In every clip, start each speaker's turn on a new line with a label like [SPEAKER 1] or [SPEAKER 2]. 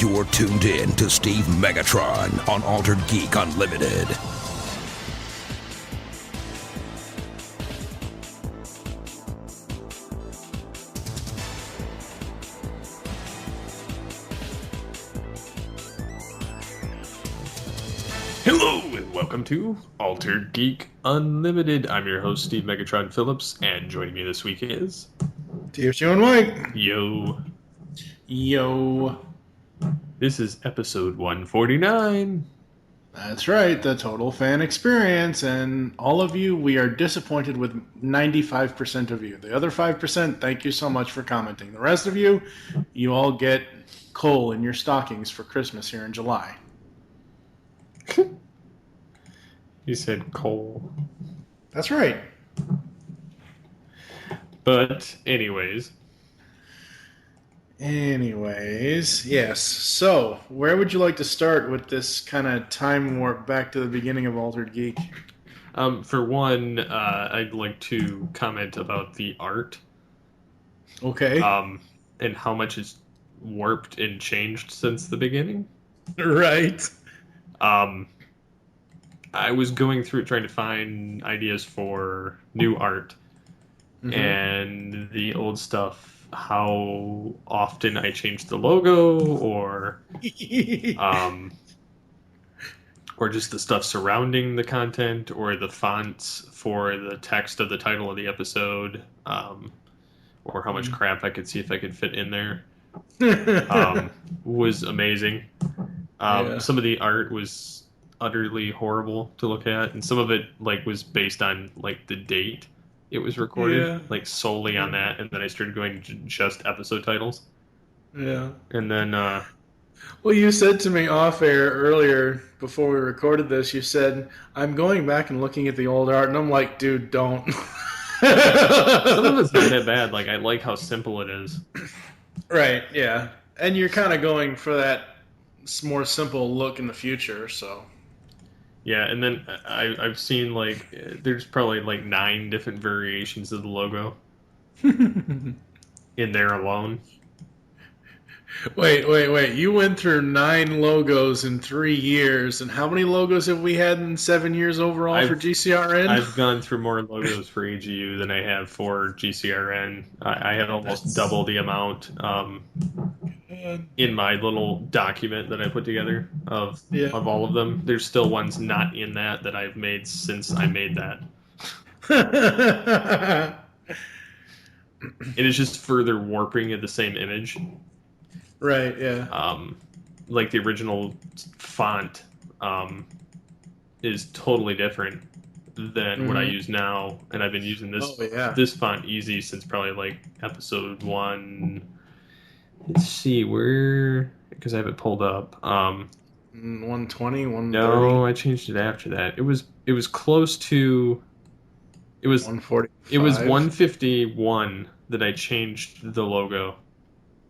[SPEAKER 1] You're tuned in to Steve Megatron on Altered Geek Unlimited.
[SPEAKER 2] Hello and welcome to Altered Geek Unlimited. I'm your host, Steve Megatron Phillips, and joining me this week is...
[SPEAKER 3] TFC and Mike.
[SPEAKER 2] Yo.
[SPEAKER 3] Yo.
[SPEAKER 2] This is episode 149.
[SPEAKER 3] That's right, the total fan experience. And all of you, we are disappointed with 95% of you. The other 5%, thank you so much for commenting. The rest of you, you all get coal in your stockings for Christmas here in July.
[SPEAKER 2] You said coal.
[SPEAKER 3] That's right.
[SPEAKER 2] But anyways,
[SPEAKER 3] yes. So, where would you like to start with this kind of time warp back to the beginning of Altered Geek?
[SPEAKER 2] for one, I'd like to comment about the art.
[SPEAKER 3] Okay.
[SPEAKER 2] And how much it's warped and changed since the beginning.
[SPEAKER 3] Right.
[SPEAKER 2] I was going through it trying to find ideas for new art. And the old stuff, how often I changed the logo, or just the stuff surrounding the content, or the fonts for the text of the title of the episode, or how much crap I could see if I could fit in there, was amazing. Some of the art was utterly horrible to look at, and some of it was based on the date it was recorded, solely on that, and then I started going to just episode titles.
[SPEAKER 3] Yeah.
[SPEAKER 2] And then
[SPEAKER 3] well, you said to me off air earlier before we recorded this, you said, I'm going back and looking at the old art, and I'm like, dude, don't.
[SPEAKER 2] Some of it's not that bad. I like how simple it is.
[SPEAKER 3] Right, yeah. And you're kind of going for that more simple look in the future, so...
[SPEAKER 2] Yeah, and then I've seen, there's probably, 9 different variations of the logo in there alone.
[SPEAKER 3] Wait. You went through 9 logos in 3 years, and how many logos have we had in 7 years overall for GCRN?
[SPEAKER 2] I've gone through more logos for AGU than I have for GCRN. I had almost double the amount in my little document that I put together of all of them. There's still ones not in that I've made since I made that. It is just further warping of the same image.
[SPEAKER 3] Right, yeah.
[SPEAKER 2] The original font is totally different than what I use now, and I've been using this font easy since probably episode 1. Let's see where, because I have it pulled up.
[SPEAKER 3] 120, 130.
[SPEAKER 2] No, I changed it after that. It was close to. It was
[SPEAKER 3] 145.
[SPEAKER 2] It was 151 that I changed the logo.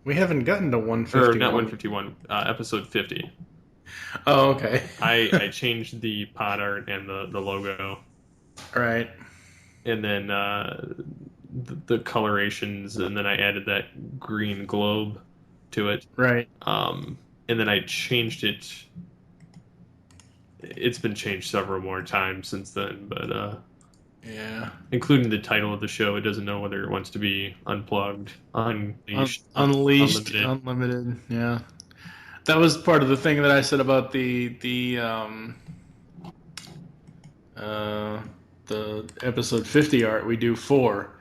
[SPEAKER 3] We haven't gotten to 151.
[SPEAKER 2] Or not 151. Episode 50.
[SPEAKER 3] Oh, okay.
[SPEAKER 2] I changed the pod art and the logo.
[SPEAKER 3] Right.
[SPEAKER 2] And then the colorations, and then I added that green globe to it.
[SPEAKER 3] Right.
[SPEAKER 2] And then I changed it. It's been changed several more times since then, but
[SPEAKER 3] yeah.
[SPEAKER 2] Including the title of the show, it doesn't know whether it wants to be unplugged, unleashed,
[SPEAKER 3] unlimited. Yeah. That was part of the thing that I said about the episode 50 art. We do 4.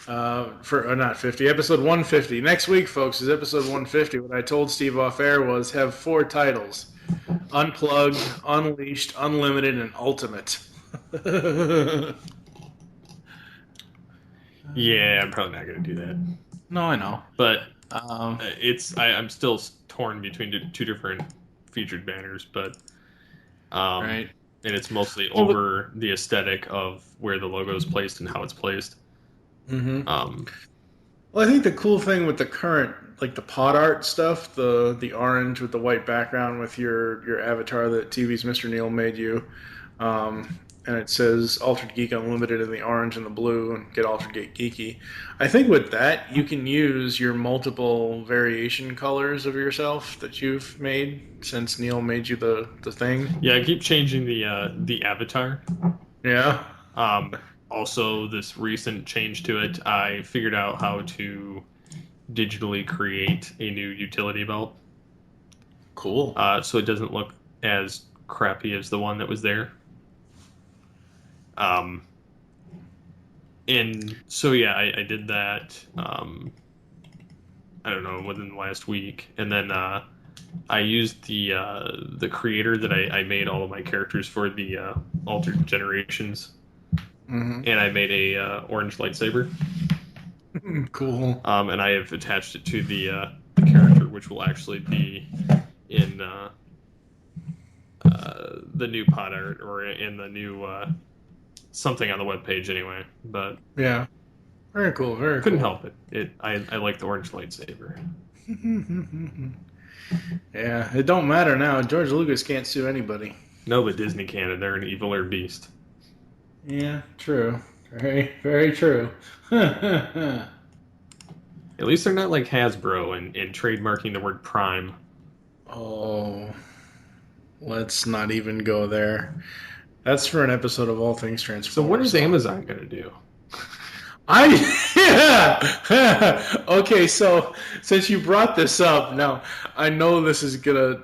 [SPEAKER 3] Not 50, episode 150. Next week, folks, is episode 150. What I told Steve off air was have 4 titles: Unplugged, Unleashed, Unlimited, and Ultimate.
[SPEAKER 2] Yeah, I'm probably not going to do that.
[SPEAKER 3] No, I know.
[SPEAKER 2] But I'm still torn between two different featured banners, but
[SPEAKER 3] right.
[SPEAKER 2] And it's mostly over the aesthetic of where the logo is placed and how it's placed.
[SPEAKER 3] Mm-hmm. Well, I think the cool thing with the current, the pod art stuff, the orange with the white background with your avatar that TV's Mr. Neil made you, and it says Altered Geek Unlimited in the orange and the blue, and get Altered Geek Geeky. I think with that, you can use your multiple variation colors of yourself that you've made since Neil made you the thing.
[SPEAKER 2] Yeah, I keep changing the avatar.
[SPEAKER 3] Yeah.
[SPEAKER 2] Also, this recent change to it, I figured out how to digitally create a new utility belt.
[SPEAKER 3] Cool.
[SPEAKER 2] So it doesn't look as crappy as the one that was there. And so yeah, I did that. I don't know, within the last week, and then I used the creator that I made all of my characters for the Altered Generations, and I made a orange lightsaber.
[SPEAKER 3] Cool.
[SPEAKER 2] And I have attached it to the character, which will actually be in the new pod art or in the new something on the webpage anyway. But
[SPEAKER 3] yeah, very cool. Very
[SPEAKER 2] couldn't
[SPEAKER 3] cool.
[SPEAKER 2] help it. I like the orange lightsaber.
[SPEAKER 3] Yeah, it don't matter now. George Lucas can't sue anybody.
[SPEAKER 2] No, but Disney can. They're an evil or beast.
[SPEAKER 3] Yeah, true. Very, very true.
[SPEAKER 2] At least they're not like Hasbro and trademarking the word Prime.
[SPEAKER 3] Oh, let's not even go there. That's for an episode of All Things Transformers.
[SPEAKER 2] So what is Amazon going to do?
[SPEAKER 3] Yeah. Okay, so since you brought this up, now I know this is gonna.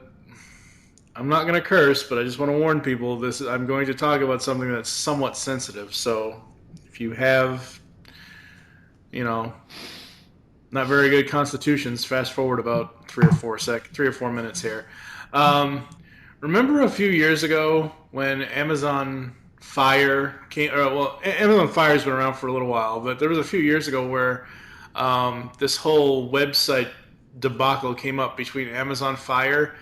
[SPEAKER 3] I'm not gonna curse, but I just want to warn people. I'm going to talk about something that's somewhat sensitive. So if you have, not very good constitutions, fast forward about 3 or 4 minutes here. Remember a few years ago when Amazon Fire came? Amazon Fire's been around for a little while, but there was a few years ago where this whole website debacle came up between Amazon Fire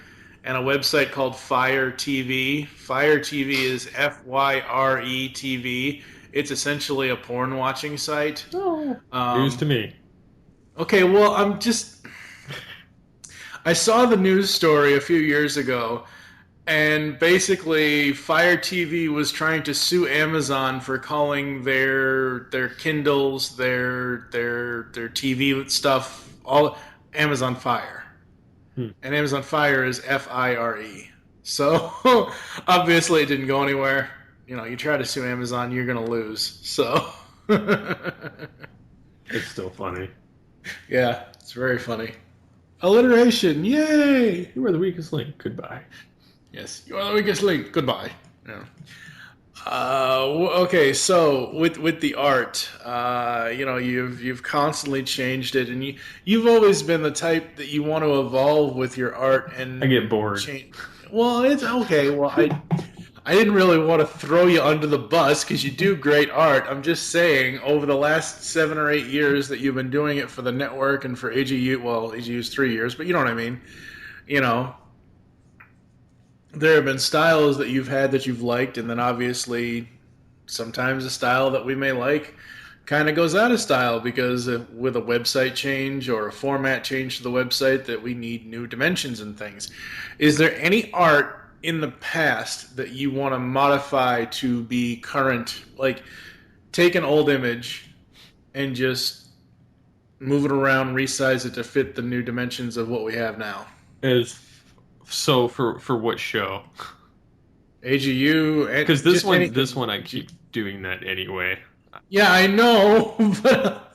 [SPEAKER 3] and a website called Fire TV. Fire TV is Fyre TV. It's essentially a porn watching site.
[SPEAKER 2] News to me.
[SPEAKER 3] Okay, well, I saw the news story a few years ago, and basically Fire TV was trying to sue Amazon for calling their Kindles, their TV stuff, all Amazon Fire. And Amazon Fire is Fire. So obviously it didn't go anywhere. You try to sue Amazon, you're going to lose. So
[SPEAKER 2] It's still funny.
[SPEAKER 3] yeah, it's very funny. Alliteration, yay!
[SPEAKER 2] You are the weakest link. Goodbye.
[SPEAKER 3] Yes, you are the weakest link. Goodbye. Yeah. Okay, so with the art, you've constantly changed it, and you've always been the type that you want to evolve with your art and
[SPEAKER 2] I get bored.
[SPEAKER 3] change. Well, it's okay. Well, I didn't really want to throw you under the bus because you do great art. I'm just saying, over the last 7 or 8 years that you've been doing it for the network and for AGU, well, AGU's 3 years, but you know what I mean. There have been styles that you've had that you've liked, and then obviously sometimes a style that we may like kind of goes out of style because with a website change or a format change to the website that we need new dimensions and things. Is there any art in the past that you want to modify to be current? Like, take an old image and just move it around, resize it to fit the new dimensions of what we have now.
[SPEAKER 2] So for what show?
[SPEAKER 3] AGU,
[SPEAKER 2] because this one I keep doing that anyway.
[SPEAKER 3] Yeah, I know, but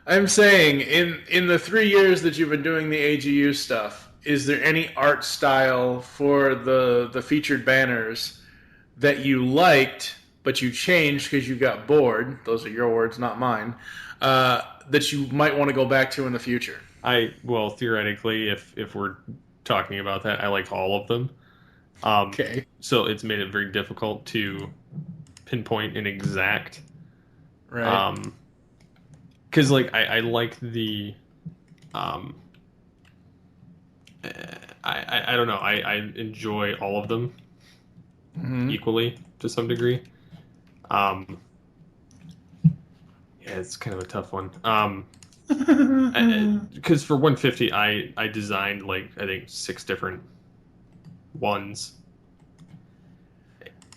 [SPEAKER 3] I'm saying in the 3 years that you've been doing the AGU stuff, is there any art style for the featured banners that you liked but you changed because you got bored? Those are your words, not mine. That you might want to go back to in the future.
[SPEAKER 2] Well, theoretically, if we're talking about that, I like all of them.
[SPEAKER 3] Okay.
[SPEAKER 2] So it's made it very difficult to pinpoint an exact.
[SPEAKER 3] Right.
[SPEAKER 2] Because I like the. I don't know. I enjoy all of them equally to some degree. Yeah, it's kind of a tough one. Because for 150, I designed I think 6 different ones,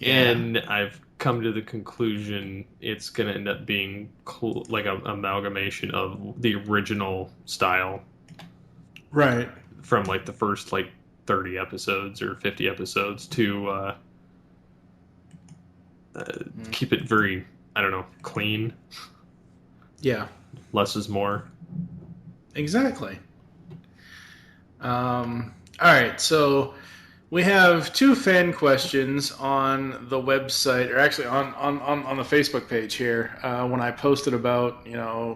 [SPEAKER 2] And I've come to the conclusion it's going to end up being like an amalgamation of the original style.
[SPEAKER 3] Right.
[SPEAKER 2] From like the first like 30 episodes or 50 episodes to keep it very, I don't know, clean.
[SPEAKER 3] Yeah.
[SPEAKER 2] Less is more.
[SPEAKER 3] Exactly. All right, so we have 2 fan questions on the website, or actually on the Facebook page here. When I posted about,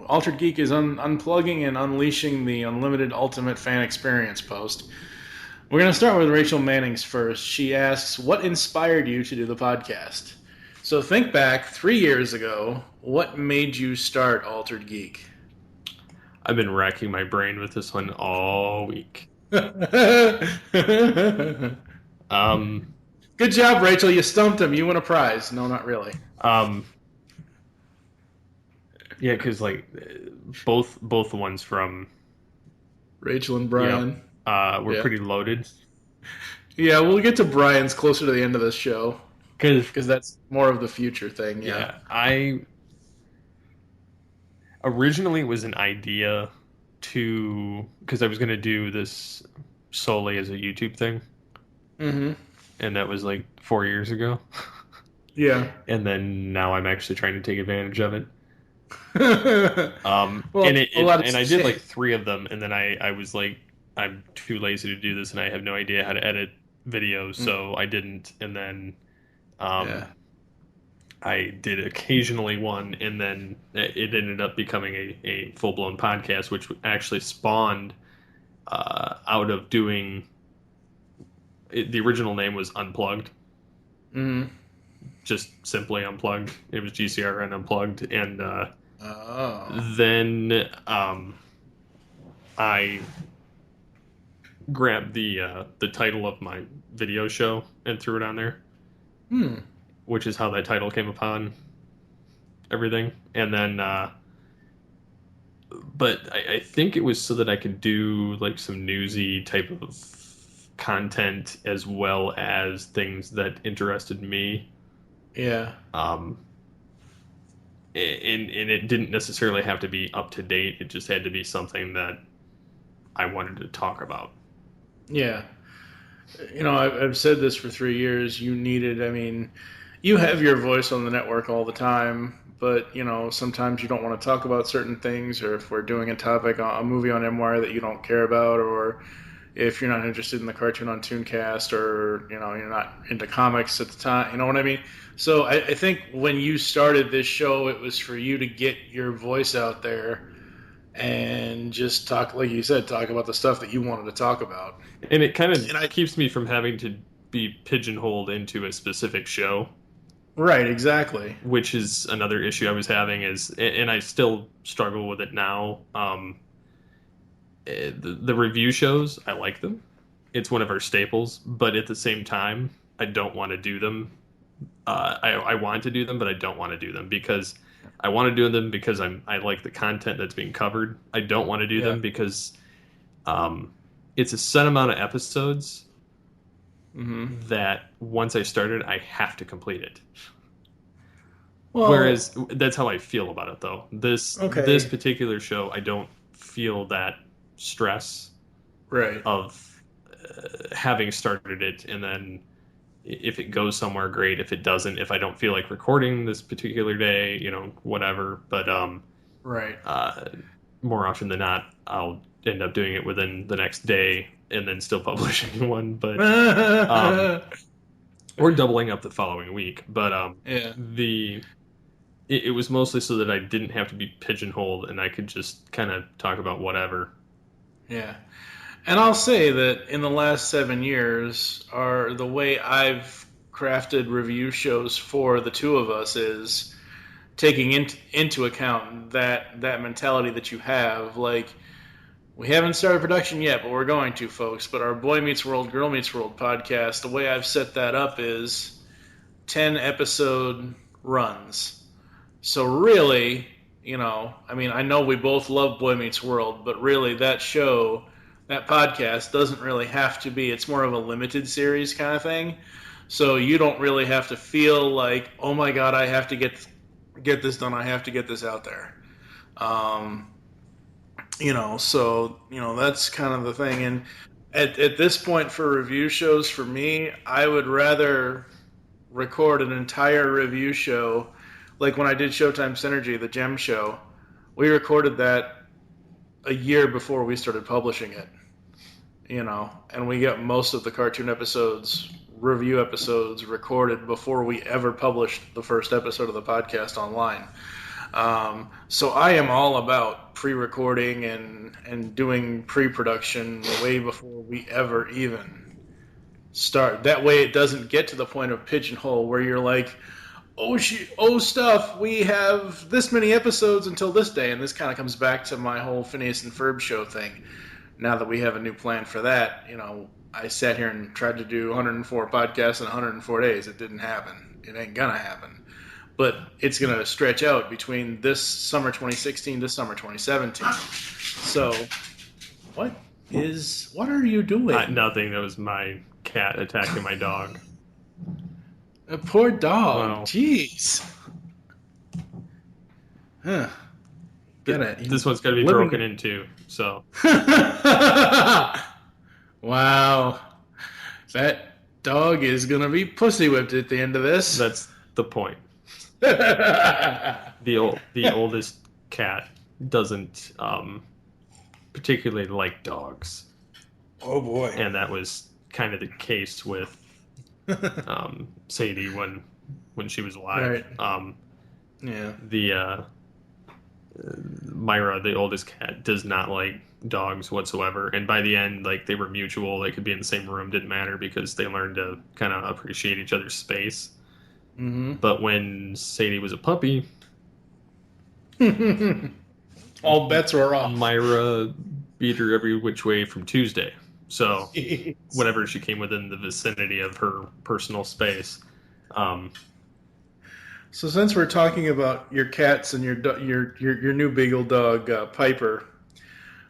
[SPEAKER 3] Altered Geek is unplugging and unleashing the unlimited ultimate fan experience post. We're going to start with Rachel Manning's first. She asks, what inspired you to do the podcast? So think back 3 years ago. What made you start Altered Geek?
[SPEAKER 2] I've been racking my brain with this one all week.
[SPEAKER 3] Good job, Rachel. You stumped him. You win a prize. No, not really.
[SPEAKER 2] Yeah, because like both the ones from
[SPEAKER 3] Rachel and Brian
[SPEAKER 2] were pretty loaded.
[SPEAKER 3] Yeah, we'll get to Brian's closer to the end of this show because that's more of the future thing. Yeah,
[SPEAKER 2] originally it was an idea because I was going to do this solely as a YouTube thing.
[SPEAKER 3] Mm-hmm.
[SPEAKER 2] And that was like 4 years ago.
[SPEAKER 3] Yeah.
[SPEAKER 2] And then now I'm actually trying to take advantage of it. And I did like 3 of them, and then I was like, I'm too lazy to do this, and I have no idea how to edit videos, so I didn't. And then I did occasionally one, and then it ended up becoming a full-blown podcast, which actually spawned out of doing... the original name was Unplugged.
[SPEAKER 3] Mm-hmm.
[SPEAKER 2] Just simply Unplugged. It was GCRN Unplugged, and then I grabbed the title of my video show and threw it on there. Which is how that title came upon everything. And then, but I think it was so that I could do like some newsy type of content as well as things that interested me.
[SPEAKER 3] Yeah.
[SPEAKER 2] And it didn't necessarily have to be up to date. It just had to be something that I wanted to talk about.
[SPEAKER 3] Yeah. I've said this for 3 years. You have your voice on the network all the time, but, sometimes you don't want to talk about certain things, or if we're doing a movie on MWire that you don't care about, or if you're not interested in the cartoon on Tooncast, or, you're not into comics at the time, you know what I mean? So I think when you started this show, it was for you to get your voice out there and just talk, like you said, talk about the stuff that you wanted to talk about.
[SPEAKER 2] And it kind of keeps me from having to be pigeonholed into a specific show.
[SPEAKER 3] Right, exactly.
[SPEAKER 2] Which is another issue I was having, and I still struggle with it now. The review shows, I like them. It's one of our staples, but at the same time, I don't want to do them. I want to do them, but I don't want to do them because I want to do them because I like the content that's being covered. I don't want to do them because it's a set amount of episodes that once I started, I have to complete it. Well, whereas that's how I feel about it, though. This particular show, I don't feel that stress of having started it, and then if it goes somewhere, great. If it doesn't, if I don't feel like recording this particular day, whatever. But more often than not, I'll end up doing it within the next day and then still publishing one. But or doubling up the following week. But it was mostly so that I didn't have to be pigeonholed and I could just kind of talk about whatever.
[SPEAKER 3] Yeah. And I'll say that in the last 7 years, the way I've crafted review shows for the two of us is taking into account that mentality that you have. Like, we haven't started production yet, but we're going to, folks. But our Boy Meets World, Girl Meets World podcast, the way I've set that up is 10 episode runs. So really, I know we both love Boy Meets World, but really that show, that podcast doesn't really have to be, it's more of a limited series kind of thing. So you don't really have to feel like, oh my God, I have to get this done. I have to get this out there. That's kind of the thing. And at this point for review shows, for me, I would rather record an entire review show. Like when I did Showtime Synergy, the Gem show, we recorded that a year before we started publishing it. And we got most of the cartoon episodes, review episodes, recorded before we ever published the first episode of the podcast online. So I am all about pre-recording and doing pre-production way before we ever even start. That way it doesn't get to the point of pigeonhole where you're like, stuff, we have this many episodes until this day. And this kind of comes back to my whole Phineas and Ferb show thing. Now that we have a new plan for that, I sat here and tried to do 104 podcasts in 104 days. It didn't happen. It ain't gonna happen. But it's going to stretch out between this summer 2016 to summer 2017. So, what are you doing?
[SPEAKER 2] Nothing. That was my cat attacking my dog.
[SPEAKER 3] A poor dog.
[SPEAKER 2] Wow.
[SPEAKER 3] Jeez. Huh.
[SPEAKER 2] This one's going to be broken into, so.
[SPEAKER 3] Wow. That dog is going to be pussy whipped at the end of this.
[SPEAKER 2] That's the point. The oldest cat doesn't particularly like dogs.
[SPEAKER 3] Oh boy!
[SPEAKER 2] And that was kind of the case with Sadie when she was alive.
[SPEAKER 3] Right. Yeah.
[SPEAKER 2] The Myra, the oldest cat, does not like dogs whatsoever. And by the end, like, they were mutual. They could be in the same room, didn't matter, because they learned to kind of appreciate each other's space.
[SPEAKER 3] Mm-hmm.
[SPEAKER 2] But when Sadie was a puppy,
[SPEAKER 3] all bets were off.
[SPEAKER 2] Myra beat her every which way from Tuesday. So whenever she came within the vicinity of her personal space.
[SPEAKER 3] So since we're talking about your cats and your new beagle dog Piper,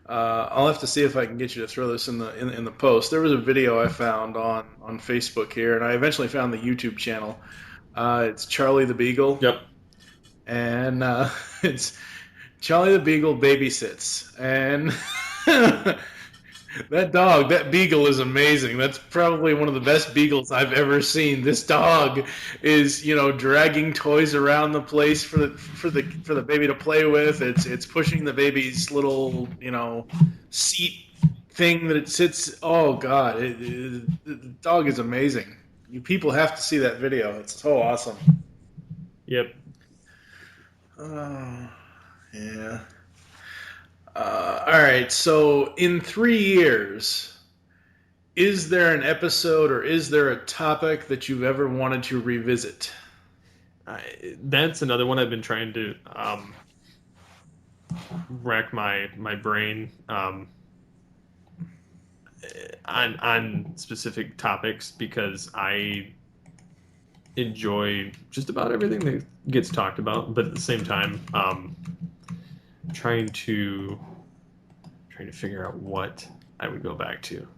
[SPEAKER 3] I'll have to see if I can get you to throw this in the post. There was a video I found on Facebook here, and I eventually found the YouTube channel. It's Charlie the Beagle.
[SPEAKER 2] Yep.
[SPEAKER 3] And it's Charlie the Beagle babysits. And that beagle is amazing. That's probably one of the best beagles I've ever seen. This dog is, dragging toys around the place for the baby to play with. It's pushing the baby's little, seat thing that it sits. Oh God, the dog is amazing. You people have to see that video. It's so awesome.
[SPEAKER 2] Yep.
[SPEAKER 3] Oh, yeah. All right. So, in 3 years, is there an episode or is there a topic that you've ever wanted to revisit?
[SPEAKER 2] That's another one I've been trying to rack my brain on specific topics, because I enjoy just about everything that gets talked about, but at the same time, trying to figure out what I would go back to.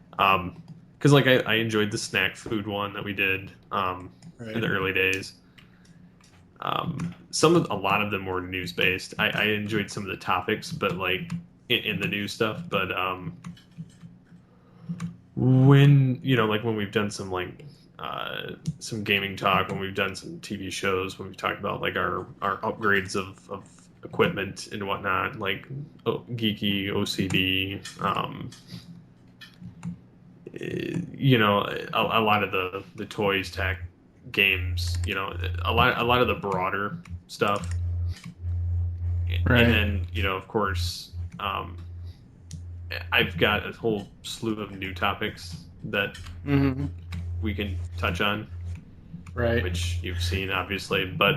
[SPEAKER 2] Because I enjoyed the snack food one that we did in the early days. A lot of them were news based. I enjoyed some of the topics, but in the news stuff. But when we've done some gaming talk, when we've done some TV shows, when we've talked about our upgrades of equipment and whatnot, Geeky, OCD, a lot of the toys, tech, games, a lot of the broader stuff,
[SPEAKER 3] right.
[SPEAKER 2] And then of course, I've got a whole slew of new topics that we can touch on,
[SPEAKER 3] right?
[SPEAKER 2] Which you've seen, obviously, but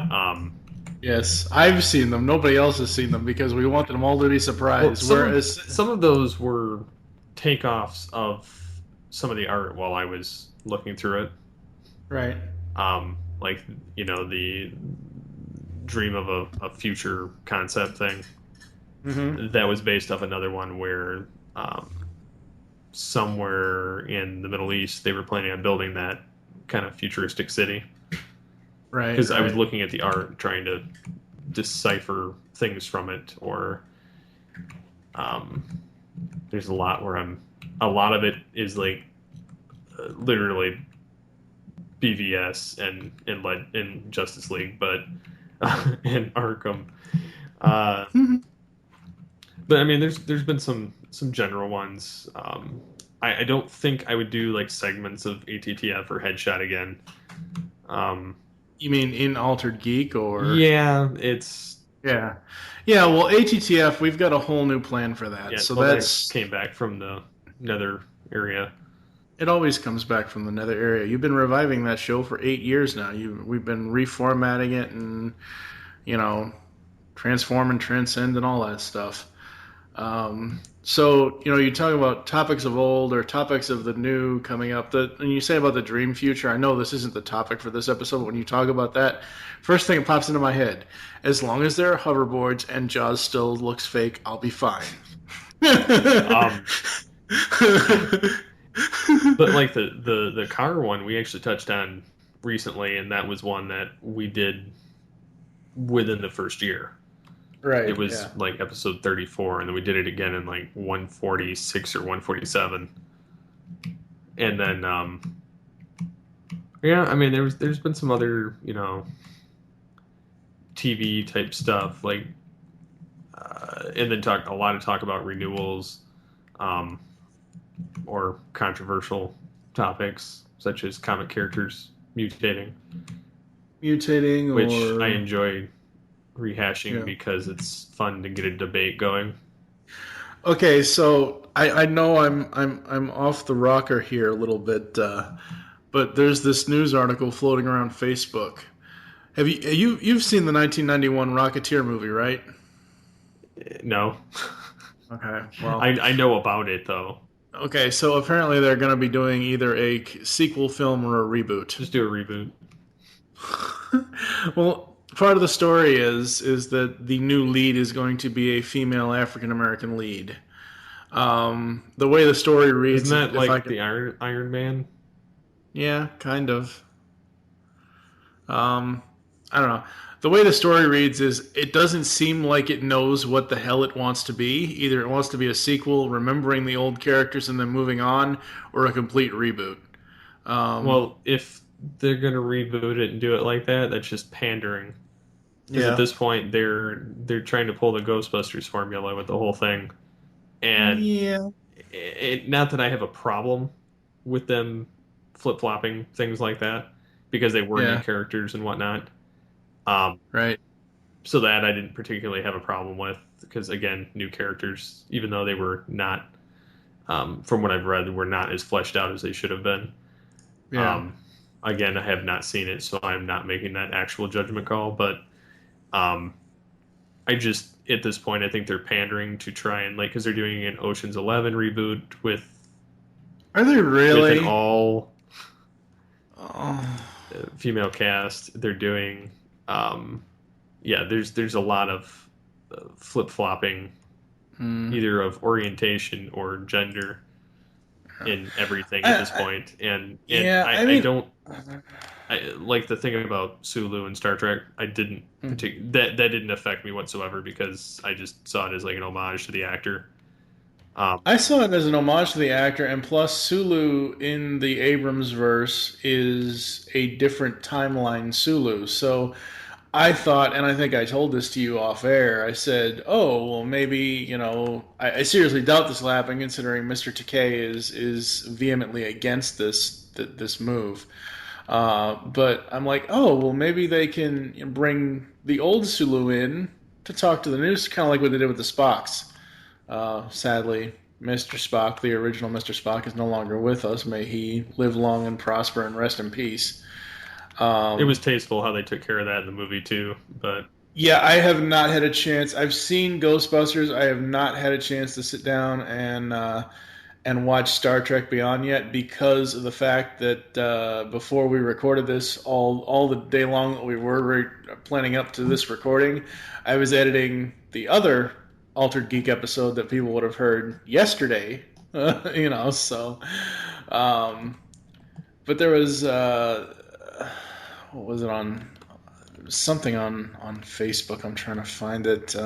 [SPEAKER 3] yes, I've seen them. Nobody else has seen them because we want them all to be surprised.
[SPEAKER 2] Well, some of those were takeoffs of some of the art while I was looking through it.
[SPEAKER 3] Right.
[SPEAKER 2] The dream of a future concept thing.
[SPEAKER 3] Mm-hmm.
[SPEAKER 2] That was based off another one where somewhere in the Middle East they were planning on building that kind of futuristic city.
[SPEAKER 3] Right.
[SPEAKER 2] Because I was looking at the art, trying to decipher things from it, or there's a lot where a lot of it is like literally BVS and Justice League, but and Arkham. But I mean, there's been some general ones. I don't think I would do like segments of ATTF or Headshot again.
[SPEAKER 3] You mean in Altered Geek or?
[SPEAKER 2] Yeah, it's
[SPEAKER 3] yeah. Well, ATTF, we've got a whole new plan for that.
[SPEAKER 2] yeah.
[SPEAKER 3] So
[SPEAKER 2] Well,
[SPEAKER 3] that's
[SPEAKER 2] that came back from the Nether area.
[SPEAKER 3] It always comes back from the Nether area. You've been reviving that show for 8 years now. We've been reformatting it and transform and transcend and all that stuff. So you talk about topics of old or topics of the new coming up. And you say about the dream future. I know this isn't the topic for this episode, but when you talk about that, first thing that pops into my head: as long as there are hoverboards and Jaws still looks fake, I'll be fine.
[SPEAKER 2] But like the car one, we actually touched on recently, and that was one that we did within the first year.
[SPEAKER 3] Right.
[SPEAKER 2] It was like episode 34, and then we did it again in like 146 or 147. And then, yeah, I mean, there's been some other, TV type stuff, like, and then a lot of talk about renewals, or controversial topics such as comic characters mutating, which I enjoy rehashing because it's fun to get a debate going.
[SPEAKER 3] Okay, so I know I'm off the rocker here a little bit, but there's this news article floating around Facebook. Have you've seen the 1991 Rocketeer movie, right?
[SPEAKER 2] No.
[SPEAKER 3] Okay, well,
[SPEAKER 2] I know about it though.
[SPEAKER 3] Okay, so apparently they're going to be doing either a sequel film or a reboot.
[SPEAKER 2] Just do a reboot.
[SPEAKER 3] Well, part of the story is that the new lead is going to be a female African American lead. The way the story reads,
[SPEAKER 2] isn't that like the Iron Man?
[SPEAKER 3] Yeah, kind of. I don't know. The way the story reads is it doesn't seem like it knows what the hell it wants to be. Either it wants to be a sequel, remembering the old characters and then moving on, or a complete reboot.
[SPEAKER 2] Well, if they're going to reboot it and do it like that, that's just pandering. Because at this point, they're trying to pull the Ghostbusters formula with the whole thing. And not that I have a problem with them flip-flopping things like that, because they were new characters and whatnot.
[SPEAKER 3] Right.
[SPEAKER 2] So that I didn't particularly have a problem with, because again, new characters, even though they were not, from what I've read, were not as fleshed out as they should have been. Yeah. Again, I have not seen it, so I'm not making that actual judgment call. But I just, at this point, I think they're pandering to try and because they're doing an Ocean's 11 reboot with.
[SPEAKER 3] Are they really?
[SPEAKER 2] With an all female cast. They're doing. There's a lot of flip-flopping, either of orientation or gender in everything at this point. And I don't like the thing about Sulu and Star Trek. I didn't that didn't affect me whatsoever, because I just saw it as like an homage to the actor.
[SPEAKER 3] I saw it as an homage to the actor, and plus Sulu in the Abrams verse is a different timeline Sulu. So I thought, and I think I told this to you off air, I said, oh, well, maybe, I seriously doubt this will happen, considering Mr. Takei is vehemently against this move. But I'm like, oh, well, maybe they can bring the old Sulu in to talk to the new, kind of like what they did with the Spocks. Sadly, Mr. Spock, the original Mr. Spock, is no longer with us. May he live long and prosper and rest in peace.
[SPEAKER 2] It was tasteful how they took care of that in the movie too, but
[SPEAKER 3] yeah, I have not had a chance. I've seen Ghostbusters. I have not had a chance to sit down and watch Star Trek Beyond yet, because of the fact that before we recorded this, all the day long that we were planning up to this recording, I was editing the other Altered Geek episode that people would have heard yesterday. So. but there was what was it on? It was something on Facebook. I'm trying to find it.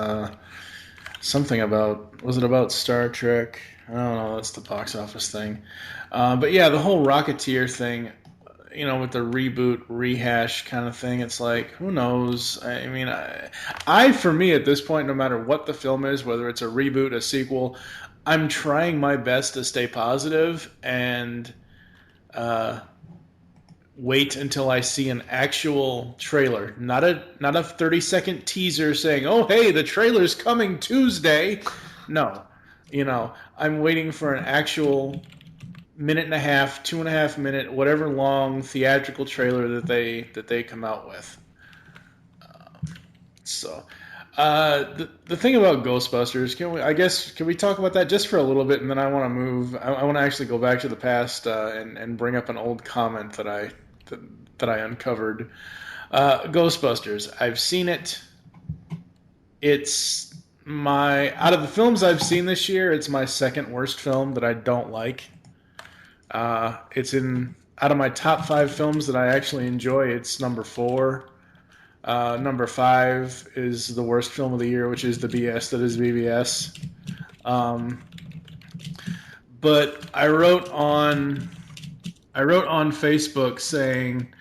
[SPEAKER 3] Something about, was it about Star Trek? I don't know. That's the box office thing. But yeah, the whole Rocketeer thing, with the reboot, rehash kind of thing, it's like, who knows? I mean, for me, at this point, no matter what the film is, whether it's a reboot, a sequel, I'm trying my best to stay positive and wait until I see an actual trailer, not a 30-second teaser saying, "Oh, hey, the trailer's coming Tuesday." No, I'm waiting for an actual minute and a half, 2.5 minute, whatever long theatrical trailer that they come out with. The thing about Ghostbusters, can we talk about that just for a little bit, and then I want to move. I want to actually go back to the past and bring up an old comment that I uncovered. Ghostbusters, I've seen it. It's out of the films I've seen this year, it's my second worst film that I don't like. It's out of my top 5 films that I actually enjoy, it's number 4. Number 5 is the worst film of the year, which is the BS that is BBS. But I wrote on Facebook saying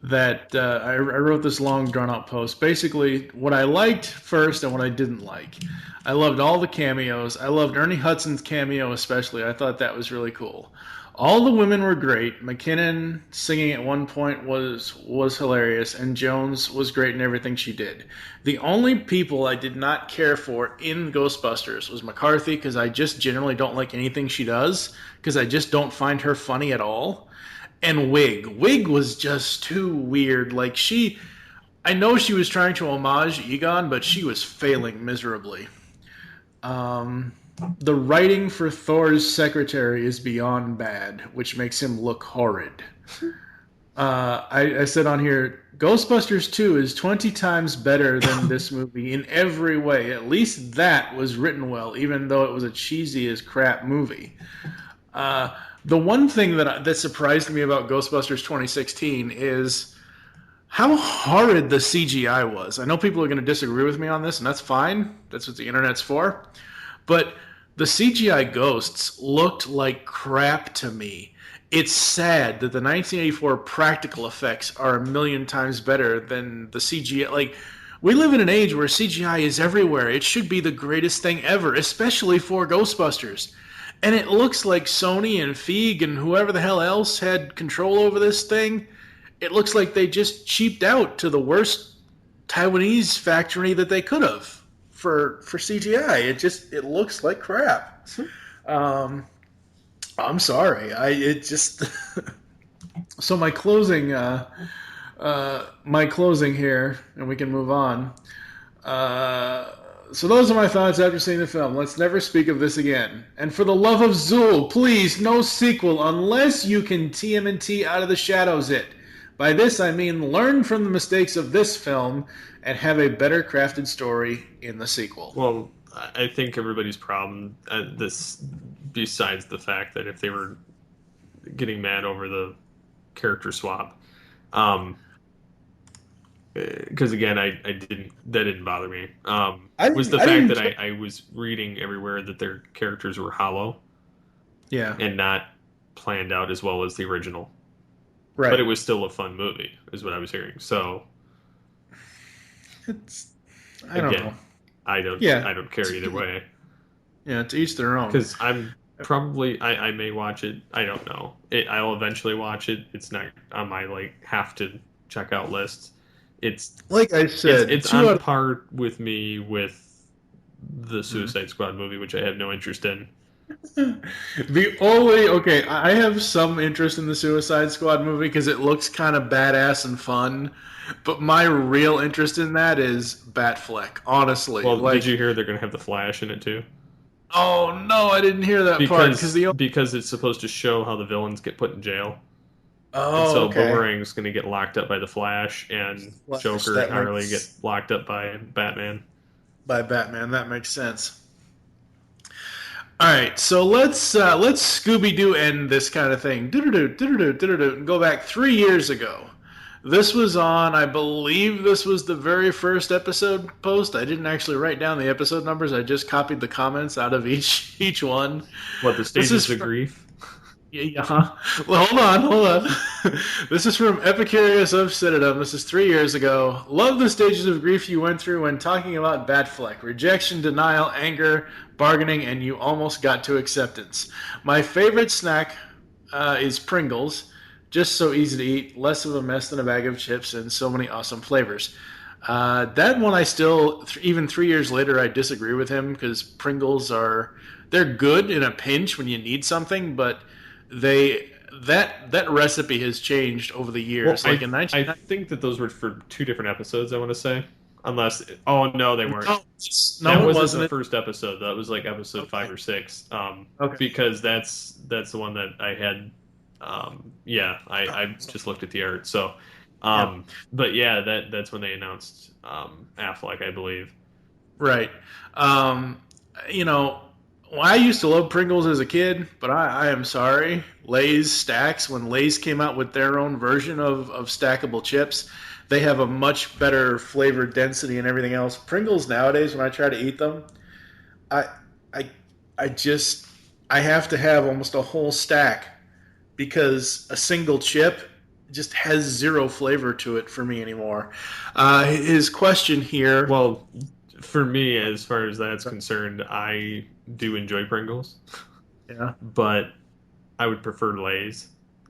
[SPEAKER 3] that I wrote this long drawn out post. Basically, what I liked first and what I didn't like. I loved all the cameos. I loved Ernie Hudson's cameo especially. I thought that was really cool. All the women were great. McKinnon singing at one point was hilarious, and Jones was great in everything she did. The only people I did not care for in Ghostbusters was McCarthy, because I just generally don't like anything she does, because I just don't find her funny at all. And Wig. Wig was just too weird. Like, I know she was trying to homage Egon, but she was failing miserably. The writing for Thor's secretary is beyond bad, which makes him look horrid. I said on here, Ghostbusters 2 is 20 times better than this movie in every way. At least that was written well, even though it was a cheesy as crap movie. The one thing that surprised me about Ghostbusters 2016 is how horrid the CGI was. I know people are going to disagree with me on this, and that's fine. That's what the internet's for. But the CGI ghosts looked like crap to me. It's sad that the 1984 practical effects are a million times better than the CGI. Like, we live in an age where CGI is everywhere. It should be the greatest thing ever, especially for Ghostbusters. And it looks like Sony and Feig and whoever the hell else had control over this thing. It looks like they just cheaped out to the worst Taiwanese factory that they could have for CGI. It looks like crap. I'm sorry. So my closing here, and we can move on. So those are my thoughts after seeing the film. Let's never speak of this again. And for the love of Zool, please, no sequel unless you can TMNT out of the shadows it. By this I mean learn from the mistakes of this film and have a better crafted story in the sequel.
[SPEAKER 2] Well, I think everybody's problem, besides the fact that if they were getting mad over the character swap, because again, that didn't bother me. Was the fact that I was reading everywhere that their characters were hollow, and not planned out as well as the original. Right. But it was still a fun movie, is what I was hearing. So, I don't know. I don't care either way.
[SPEAKER 3] Yeah, to each their own.
[SPEAKER 2] Because I may watch it. I don't know. I'll eventually watch it. It's not on my have to check out list. It's like I said, it's on par with me with the Suicide Squad movie, which I have no interest in.
[SPEAKER 3] I have some interest in the Suicide Squad movie because it looks kind of badass and fun, but my real interest in that is Batfleck, honestly.
[SPEAKER 2] Well, did you hear they're going to have the Flash in it too?
[SPEAKER 3] Oh no, I didn't hear that part
[SPEAKER 2] because it's supposed to show how the villains get put in jail.
[SPEAKER 3] Oh,
[SPEAKER 2] and so
[SPEAKER 3] okay.
[SPEAKER 2] Boomerang's going to get locked up by the Flash, and Joker and Harley get locked up by Batman.
[SPEAKER 3] By Batman, that makes sense. All right, so let's Scooby Doo end this kind of thing. And go back 3 years ago. This was on, I believe, this was the very first episode post. I didn't actually write down the episode numbers. I just copied the comments out of each one.
[SPEAKER 2] What, the
[SPEAKER 3] This is
[SPEAKER 2] stages of grief?
[SPEAKER 3] Yeah, well, hold on. This is from Epicurious of Citadom. This is 3 years ago. Love the stages of grief you went through when talking about Batfleck. Rejection, denial, anger, bargaining, and you almost got to acceptance. My favorite snack is Pringles. Just so easy to eat, less of a mess than a bag of chips, and so many awesome flavors. That one I still, even 3 years later, I disagree with him because Pringles they're good in a pinch when you need something, but that recipe has changed over the years.
[SPEAKER 2] Well,
[SPEAKER 3] like in 19,
[SPEAKER 2] I think that those were for two different episodes, I want to say. Unless, oh no, they weren't.
[SPEAKER 3] no,
[SPEAKER 2] That
[SPEAKER 3] it
[SPEAKER 2] wasn't
[SPEAKER 3] wasn't.
[SPEAKER 2] the first episode. That was like episode 5 or 6.
[SPEAKER 3] Okay.
[SPEAKER 2] Because that's the one that I had. I just looked at the art. So, but yeah, that's when they announced Affleck, I believe.
[SPEAKER 3] Right. You know, I used to love Pringles as a kid, but I am sorry. Lay's stacks, when Lay's came out with their own version of stackable chips, they have a much better flavor density and everything else. Pringles nowadays, when I try to eat them, I I I just I have to have almost a whole stack because a single chip just has zero flavor to it for me anymore. His question here.
[SPEAKER 2] Well, for me, as far as that's concerned, I do enjoy Pringles,
[SPEAKER 3] Yeah.
[SPEAKER 2] but I would prefer Lay's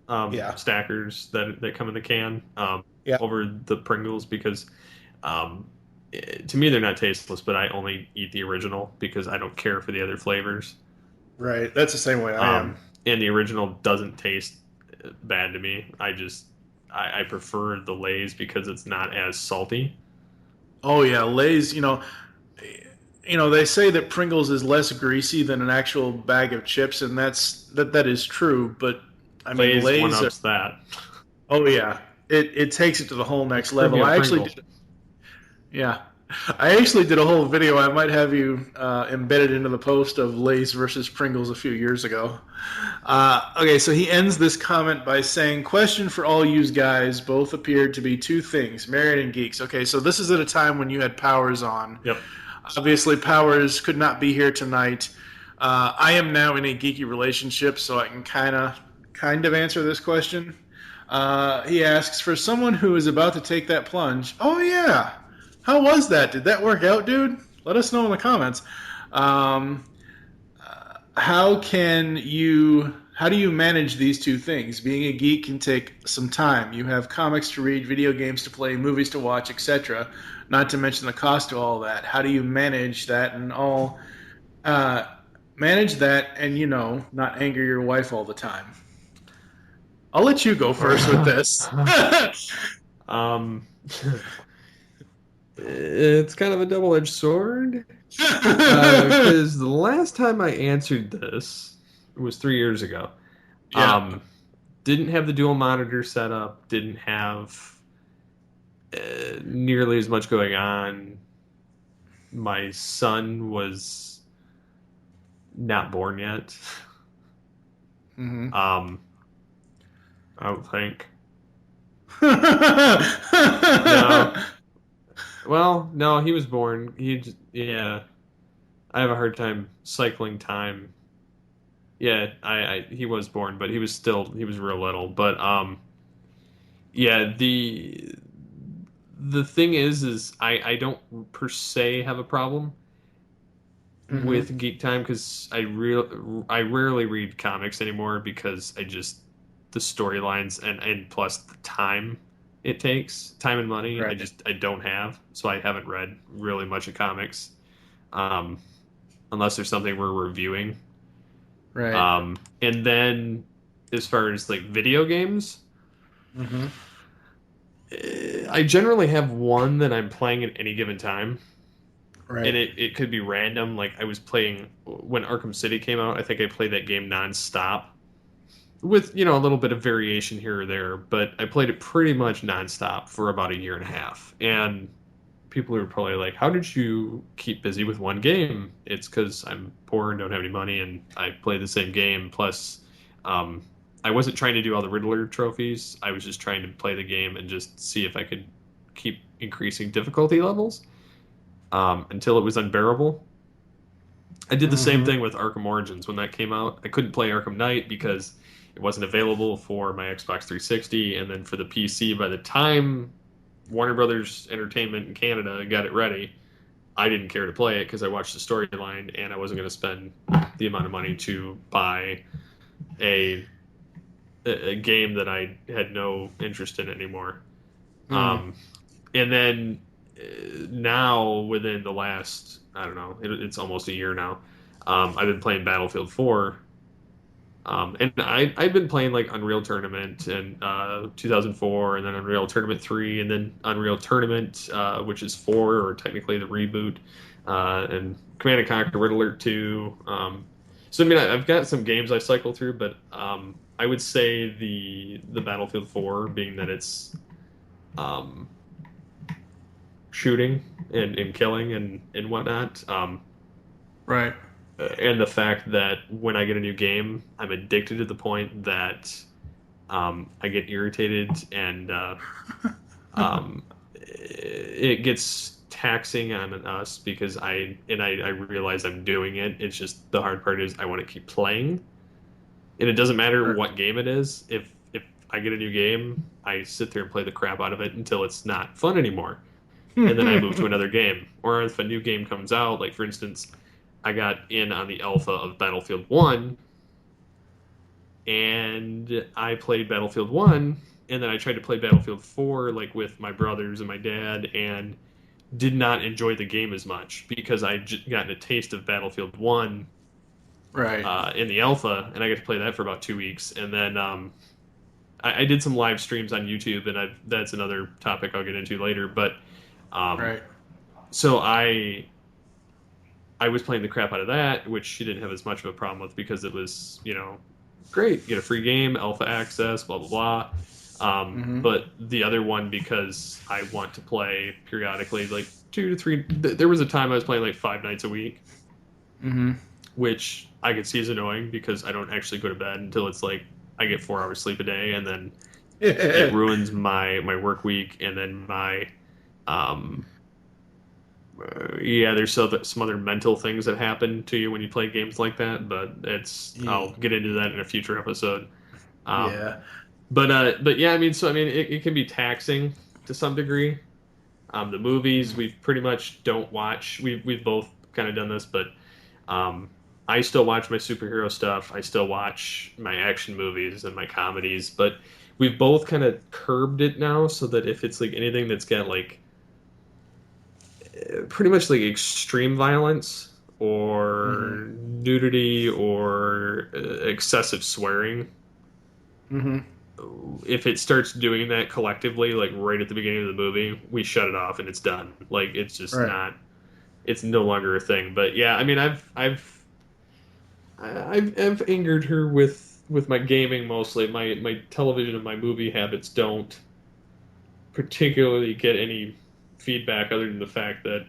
[SPEAKER 3] Yeah.
[SPEAKER 2] stackers that come in the can
[SPEAKER 3] Yeah.
[SPEAKER 2] over the Pringles because to me they're not tasteless, but I only eat the original because I don't care for the other flavors.
[SPEAKER 3] Right. That's the same way I am.
[SPEAKER 2] And the original doesn't taste bad to me. I prefer the Lay's because it's not as salty.
[SPEAKER 3] Oh yeah, Lay's. They say that Pringles is less greasy than an actual bag of chips, and that is true. But I mean,
[SPEAKER 2] Lay's one
[SPEAKER 3] Lay's.
[SPEAKER 2] ups that.
[SPEAKER 3] Oh yeah, it takes it to the whole next level.
[SPEAKER 2] Premium
[SPEAKER 3] I actually
[SPEAKER 2] Pringle.
[SPEAKER 3] did. Yeah, I actually did a whole video. I might have you embedded into the post of Lay's versus Pringles a few years ago. Okay, so he ends this comment by saying, question for all yous guys, both appeared to be two things, married and geeks. Okay, so this is at a time when you had Powers on.
[SPEAKER 2] Yep.
[SPEAKER 3] Obviously, Powers could not be here tonight. I am now in a geeky relationship, so I can kind of answer this question. He asks, for someone who is about to take that plunge, oh yeah, how was that? Did that work out, dude? Let us know in the comments. How do you manage these two things? Being a geek can take some time. You have comics to read, video games to play, movies to watch, etc. Not to mention the cost to all that. How do you manage that and not anger your wife all the time? I'll let you go first with this.
[SPEAKER 2] It's kind of a double-edged sword. Because the last time I answered this was 3 years ago.
[SPEAKER 3] Yeah.
[SPEAKER 2] Didn't have the dual monitor set up. Didn't have nearly as much going on. My son was not born yet.
[SPEAKER 3] Mm-hmm.
[SPEAKER 2] I don't think.
[SPEAKER 3] No.
[SPEAKER 2] Well, no, he was born. I have a hard time cycling time. Yeah, he was born, but he was real little. But yeah, the thing is I don't per se have a problem with Geek Time because I rarely read comics anymore because the storylines and plus the time it takes, time and money,
[SPEAKER 3] right.
[SPEAKER 2] I don't have, so I haven't read really much of comics, unless there's something we're reviewing.
[SPEAKER 3] Right.
[SPEAKER 2] And then as far as like video games, I generally have one that I'm playing at any given time.
[SPEAKER 3] Right.
[SPEAKER 2] And it could be random. Like I was playing when Arkham City came out. I think I played that game nonstop with, a little bit of variation here or there. But I played it pretty much nonstop for about a year and a half. And people are probably like, how did you keep busy with one game? It's because I'm poor and don't have any money, and I play the same game. Plus, I wasn't trying to do all the Riddler trophies. I was just trying to play the game and just see if I could keep increasing difficulty levels until it was unbearable. I did the same thing with Arkham Origins when that came out. I couldn't play Arkham Knight because it wasn't available for my Xbox 360, and then for the PC, by the time Warner Brothers Entertainment in Canada got it ready, I didn't care to play it because I watched the storyline and I wasn't going to spend the amount of money to buy a game that I had no interest in anymore. And then now, within the last, I don't know, it's almost a year now, I've been playing Battlefield 4. And I've been playing like Unreal Tournament and 2004, and then Unreal Tournament 3, and then Unreal Tournament, which is 4, or technically the reboot, and Command & Conquer Red Alert 2. So I mean, I've got some games I cycle through, but I would say the Battlefield 4, being that it's shooting and killing and whatnot.
[SPEAKER 3] Right.
[SPEAKER 2] And the fact that when I get a new game, I'm addicted to the point that I get irritated, and it gets taxing on us because I realize I'm doing it. It's just the hard part is I want to keep playing, and it doesn't matter what game it is. If I get a new game, I sit there and play the crap out of it until it's not fun anymore, and then I move to another game. Or if a new game comes out, like for instance, I got in on the alpha of Battlefield 1, and I played Battlefield 1, and then I tried to play Battlefield 4 like with my brothers and my dad, and did not enjoy the game as much because I'd gotten a taste of Battlefield 1 in the alpha, and I got to play that for about 2 weeks. And then I did some live streams on YouTube, and that's another topic I'll get into later. But so I was playing the crap out of that, which she didn't have as much of a problem with because it was, great, get a free game, alpha access, blah, blah, blah. But the other one, because I want to play periodically, like 2 to 3, there was a time I was playing like 5 nights a week, which I could see is annoying because I don't actually go to bed until it's like I get 4 hours sleep a day, and then it ruins my work week, and then my there's some other mental things that happen to you when you play games like that, but I'll get into that in a future episode. But yeah, I mean, it can be taxing to some degree. The movies we pretty much don't watch. We've both kind of done this, but I still watch my superhero stuff. I still watch my action movies and my comedies, but we've both kind of curbed it now so that if it's like anything that's got like pretty much like extreme violence or nudity or excessive swearing, if it starts doing that collectively, like right at the beginning of the movie, we shut it off and it's done. Like it's just not. It's no longer a thing. But yeah, I mean, I've angered her with my gaming mostly. My television and my movie habits don't particularly get any feedback other than the fact that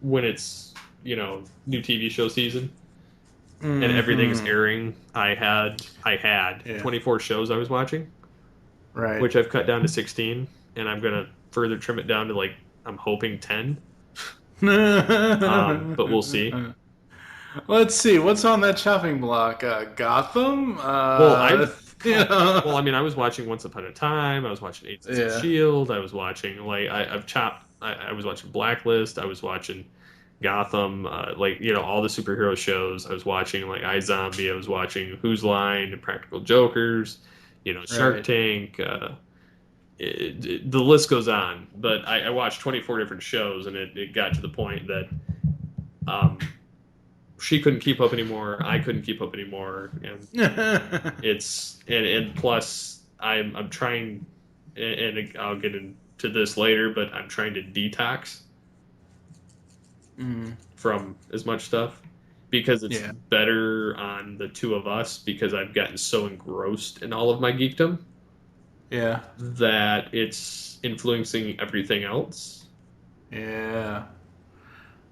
[SPEAKER 2] when it's new TV show season and everything is airing, I had 24 shows I was watching, which I've cut down to 16, and I'm gonna further trim it down to like I'm hoping 10. But we'll see.
[SPEAKER 3] Let's see what's on that chopping block. Gotham.
[SPEAKER 2] Well, I mean, I was watching Once Upon a Time. I was watching Agents of S.H.I.E.L.D. I was watching I've chopped. I was watching Blacklist. I was watching Gotham. All the superhero shows. I was watching like iZombie. I was watching Whose Line, Practical Jokers. Shark Tank. The list goes on. But I watched 24 different shows, and it got to the point that she couldn't keep up anymore. I couldn't keep up anymore, and and plus I'm trying, and I'll get into this later, but I'm trying to detox from as much stuff because it's better on the two of us because I've gotten so engrossed in all of my geekdom that it's influencing everything else.
[SPEAKER 3] Yeah.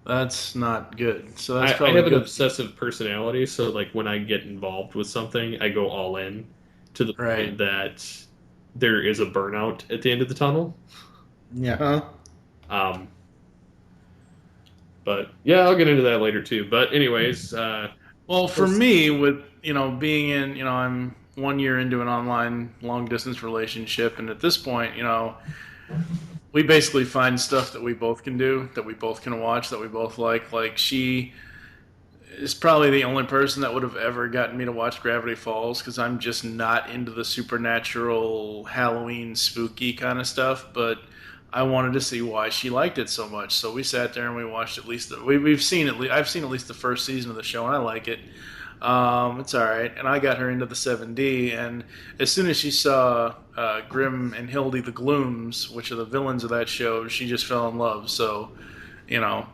[SPEAKER 3] That's not good. So that's
[SPEAKER 2] I
[SPEAKER 3] probably
[SPEAKER 2] have an
[SPEAKER 3] good.
[SPEAKER 2] obsessive personality, so like when I get involved with something, I go all in to the
[SPEAKER 3] Right.
[SPEAKER 2] point that there is a burnout at the end of the tunnel.
[SPEAKER 3] Yeah.
[SPEAKER 2] Um, but yeah, I'll get into that later too. But anyways,
[SPEAKER 3] Well, for
[SPEAKER 2] let's
[SPEAKER 3] me, with being in, I'm 1 year into an online long distance relationship, and at this point, we basically find stuff that we both can do, that we both can watch, that we both like. Like she is probably the only person that would have ever gotten me to watch Gravity Falls because I'm just not into the supernatural, Halloween, spooky kind of stuff. But I wanted to see why she liked it so much, so we sat there and we watched at least. We've seen at least I've seen at least the first season of the show, and I like it. It's all right, and I got her into the 7D, and as soon as she saw Grim and Hildy the Glooms, which are the villains of that show, she just fell in love. So, you know,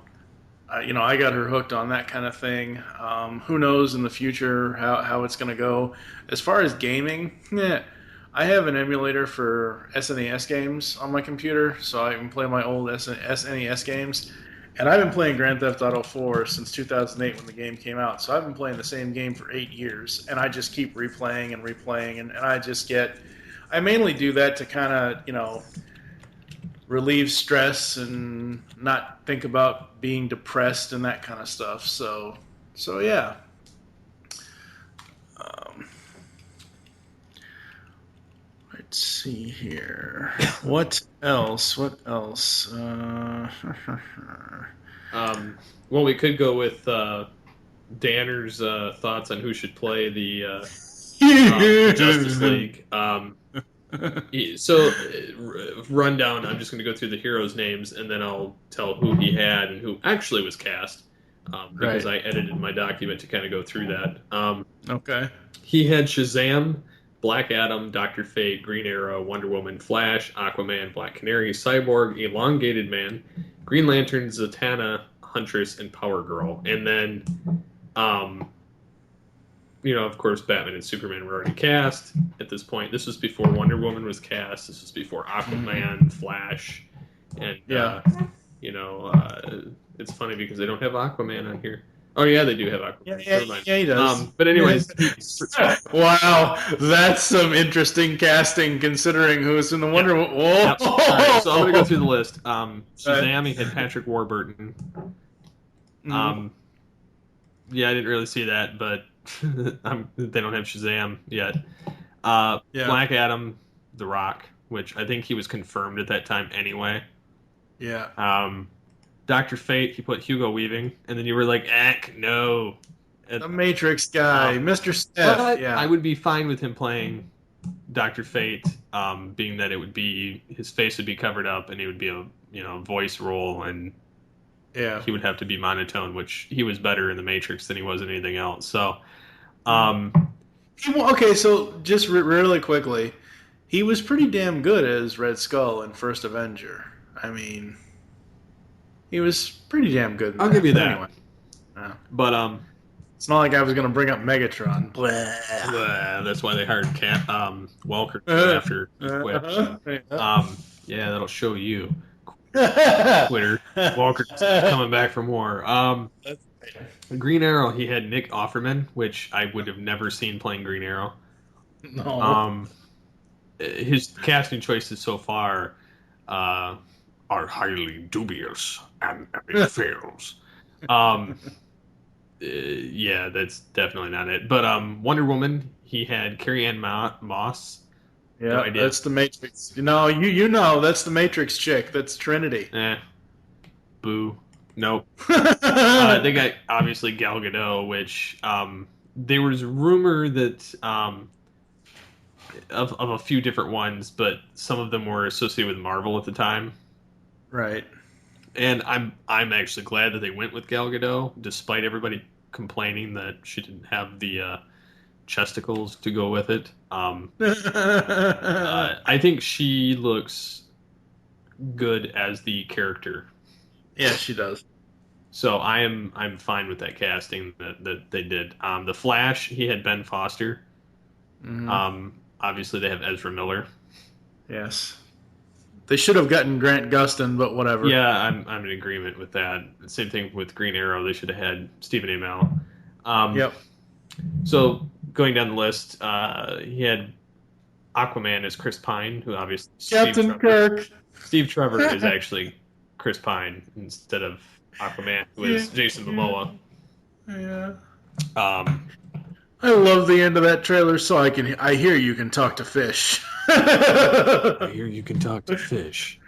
[SPEAKER 3] I got her hooked on that kind of thing. Who knows in the future how it's going to go? As far as gaming, I have an emulator for SNES games on my computer, so I can play my old SNES games. And I've been playing Grand Theft Auto 4 since 2008 when the game came out. So I've been playing the same game for 8 years, and I just keep replaying and replaying, and I just get. I mainly do that to kind of, relieve stress and not think about being depressed and that kind of stuff. So yeah. Um, let's see here. What else? What else?
[SPEAKER 2] well, we could go with Danner's thoughts on who should play the Justice League. So, rundown. I'm just going to go through the heroes' names, and then I'll tell who he had and who actually was cast, because
[SPEAKER 3] Right.
[SPEAKER 2] I edited my document to kind of go through that.
[SPEAKER 3] Okay.
[SPEAKER 2] He had Shazam, Black Adam, Doctor Fate, Green Arrow, Wonder Woman, Flash, Aquaman, Black Canary, Cyborg, Elongated Man, Green Lantern, Zatanna, Huntress, and Power Girl. And then, of course, Batman and Superman were already cast at this point. This was before Wonder Woman was cast. This was before Aquaman, Flash, and
[SPEAKER 3] Yeah.
[SPEAKER 2] it's funny because they don't have Aquaman on here. Oh yeah, they do have Aquaman.
[SPEAKER 3] Yeah,
[SPEAKER 2] Never mind.
[SPEAKER 3] he does.
[SPEAKER 2] But anyways,
[SPEAKER 3] Wow, that's some interesting casting considering who's in the Wonder Woman. Whoa!
[SPEAKER 2] Yep. All right, so I'm gonna go through the list. Shazam, he had Patrick Warburton. Yeah, I didn't really see that, but they don't have Shazam yet. Black Adam, The Rock, which I think he was confirmed at that time anyway.
[SPEAKER 3] Yeah.
[SPEAKER 2] Dr. Fate, he put Hugo Weaving, and then you were like, no.
[SPEAKER 3] The Matrix guy, Mr. Steph. Yeah.
[SPEAKER 2] I would be fine with him playing Dr. Fate, being that it would be his face would be covered up, and it would be a voice role, and he would have to be monotone, which he was better in the Matrix than he was in anything else. So,
[SPEAKER 3] okay, so just really quickly, he was pretty damn good as Red Skull in First Avenger. I mean, he was pretty damn good.
[SPEAKER 2] I'll give you that.
[SPEAKER 3] Anyway. Yeah.
[SPEAKER 2] But
[SPEAKER 3] it's not like I was going to bring up Megatron.
[SPEAKER 2] that's why they hired Welker after Twitch. Yeah, that'll show you. Twitter. Walker's coming back for more. Green Arrow, he had Nick Offerman, which I would have never seen playing Green Arrow.
[SPEAKER 3] No.
[SPEAKER 2] His casting choices so far are highly dubious, and it fails. Yeah, that's definitely not it. But Wonder Woman, he had Carrie Ann Moss.
[SPEAKER 3] Yeah, no, that's the Matrix. You know, that's the Matrix chick. That's Trinity.
[SPEAKER 2] Boo. Nope. They got, obviously, Gal Gadot, which there was rumor that of a few different ones, but some of them were associated with Marvel at the time.
[SPEAKER 3] Right.
[SPEAKER 2] And I'm actually glad that they went with Gal Gadot, despite everybody complaining that she didn't have the chesticles to go with it. I think she looks good as the character.
[SPEAKER 3] Yeah, she does.
[SPEAKER 2] So I'm fine with that casting that they did. The Flash, he had Ben Foster.
[SPEAKER 3] Mm-hmm.
[SPEAKER 2] Obviously, they have Ezra Miller.
[SPEAKER 3] Yes. They should have gotten Grant Gustin, but whatever.
[SPEAKER 2] Yeah, I'm in agreement with that. Same thing with Green Arrow. They should have had Stephen Amell.
[SPEAKER 3] Yep.
[SPEAKER 2] So going down the list, he had Aquaman as Chris Pine, who obviously
[SPEAKER 3] Captain Kirk.
[SPEAKER 2] Steve Trevor is actually Chris Pine instead of Aquaman, who is Jason Momoa.
[SPEAKER 3] Yeah. I love the end of that trailer. So I hear you can talk to fish.
[SPEAKER 2] I hear you can talk to fish.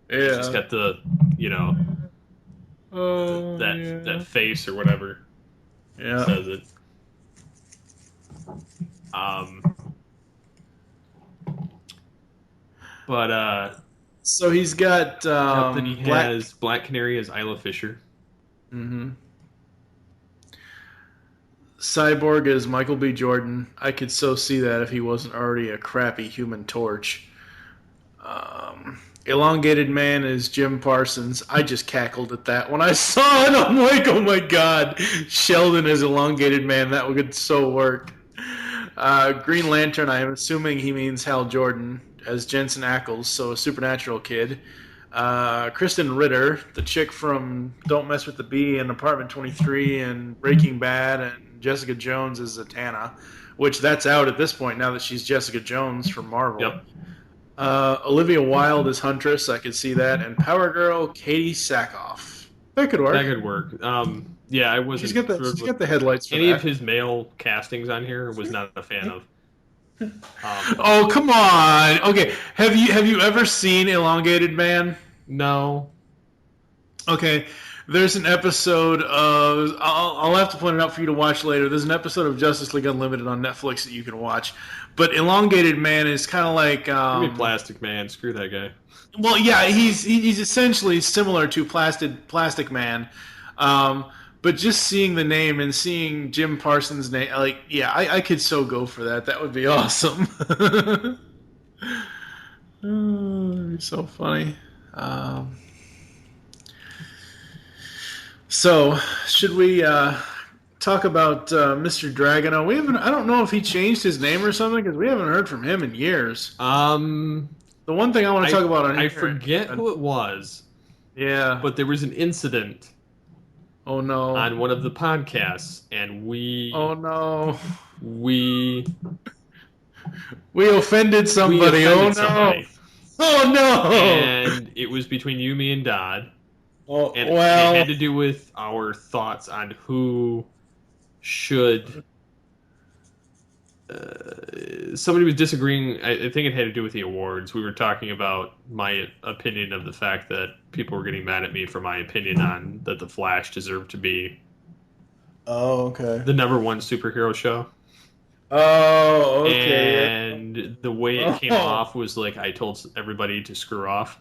[SPEAKER 3] Yeah.
[SPEAKER 2] He's got the, that face or whatever.
[SPEAKER 3] Yeah.
[SPEAKER 2] Says it. But
[SPEAKER 3] so he's got
[SPEAKER 2] then he has Black Canary as Isla Fisher.
[SPEAKER 3] Mm-hmm. Cyborg is Michael B. Jordan. I could so see that if he wasn't already a crappy Human Torch. Elongated Man is Jim Parsons. I just cackled at that when I saw it. I'm like, oh my god, Sheldon is Elongated Man. That would so work. Green Lantern, I am assuming he means Hal Jordan as Jensen Ackles, so a supernatural kid. Kristen Ritter, the chick from Don't Mess with the Bee and Apartment 23 and Breaking Bad, and Jessica Jones is Zatanna, which that's out at this point now that she's Jessica Jones from Marvel.
[SPEAKER 2] Yep.
[SPEAKER 3] Olivia Wilde is Huntress, I could see that, and Power Girl Katie Sackhoff. That could work.
[SPEAKER 2] That could work. Yeah, I wasn't.
[SPEAKER 3] She's got the headlights for
[SPEAKER 2] any
[SPEAKER 3] that.
[SPEAKER 2] of his male castings on here was not a fan of.
[SPEAKER 3] Oh, come on. Okay, have you ever seen Elongated Man?
[SPEAKER 2] No.
[SPEAKER 3] Okay, there's an episode of... I'll have to point it out for you to watch later. There's an episode of Justice League Unlimited on Netflix that you can watch. But Elongated Man is kind of like...
[SPEAKER 2] Give me Plastic Man. Screw that guy.
[SPEAKER 3] Well, yeah, he's essentially similar to Plastic Man. But just seeing the name and seeing Jim Parsons' name, like, yeah, I could so go for that. That would be awesome. It'd be so funny. So, should we talk about Mr. Dragono? I don't know if he changed his name or something, because we haven't heard from him in years.
[SPEAKER 2] The
[SPEAKER 3] one thing I want to talk about on
[SPEAKER 2] I forget who it was.
[SPEAKER 3] Yeah.
[SPEAKER 2] But there was an incident.
[SPEAKER 3] Oh no.
[SPEAKER 2] On one of the podcasts, and
[SPEAKER 3] oh no.
[SPEAKER 2] We
[SPEAKER 3] offended somebody. Oh no.
[SPEAKER 2] Somebody.
[SPEAKER 3] Oh no.
[SPEAKER 2] And it was between you, me, and Dodd.
[SPEAKER 3] Oh,
[SPEAKER 2] and
[SPEAKER 3] well.
[SPEAKER 2] It had to do with our thoughts on who should. Somebody was disagreeing. I think it had to do with the awards. We were talking about my opinion of the fact that people were getting mad at me for my opinion on that The Flash deserved to be
[SPEAKER 3] the
[SPEAKER 2] #1 superhero show.
[SPEAKER 3] Oh, okay.
[SPEAKER 2] And the way it came off was like I told everybody to screw off,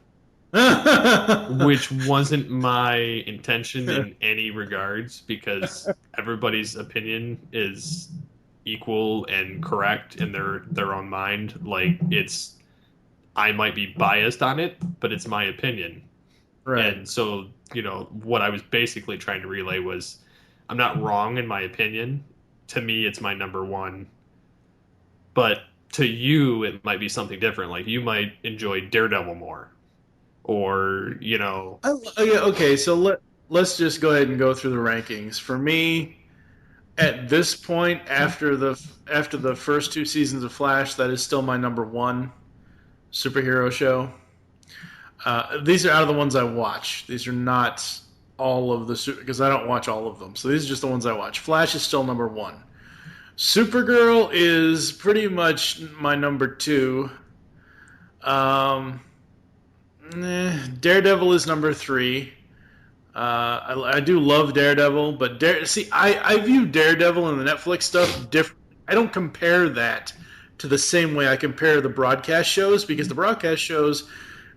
[SPEAKER 2] which wasn't my intention in any regards, because everybody's opinion is equal and correct in their own mind. Like, I might be biased on it, but it's my opinion.
[SPEAKER 3] Right.
[SPEAKER 2] And so, what I was basically trying to relay was, I'm not wrong in my opinion. To me, it's my #1. But to you, it might be something different. Like, you might enjoy Daredevil more. Or,
[SPEAKER 3] Okay, so let's just go ahead and go through the rankings. For me, at this point, after the first 2 seasons of Flash, that is still my #1 superhero show. These are out of the ones I watch. These are not all of the... because I don't watch all of them. So these are just the ones I watch. Flash is still #1. Supergirl is pretty much my #2. Daredevil is #3. I do love Daredevil, but I view Daredevil and the Netflix stuff different. I don't compare that to the same way I compare the broadcast shows, because the broadcast shows,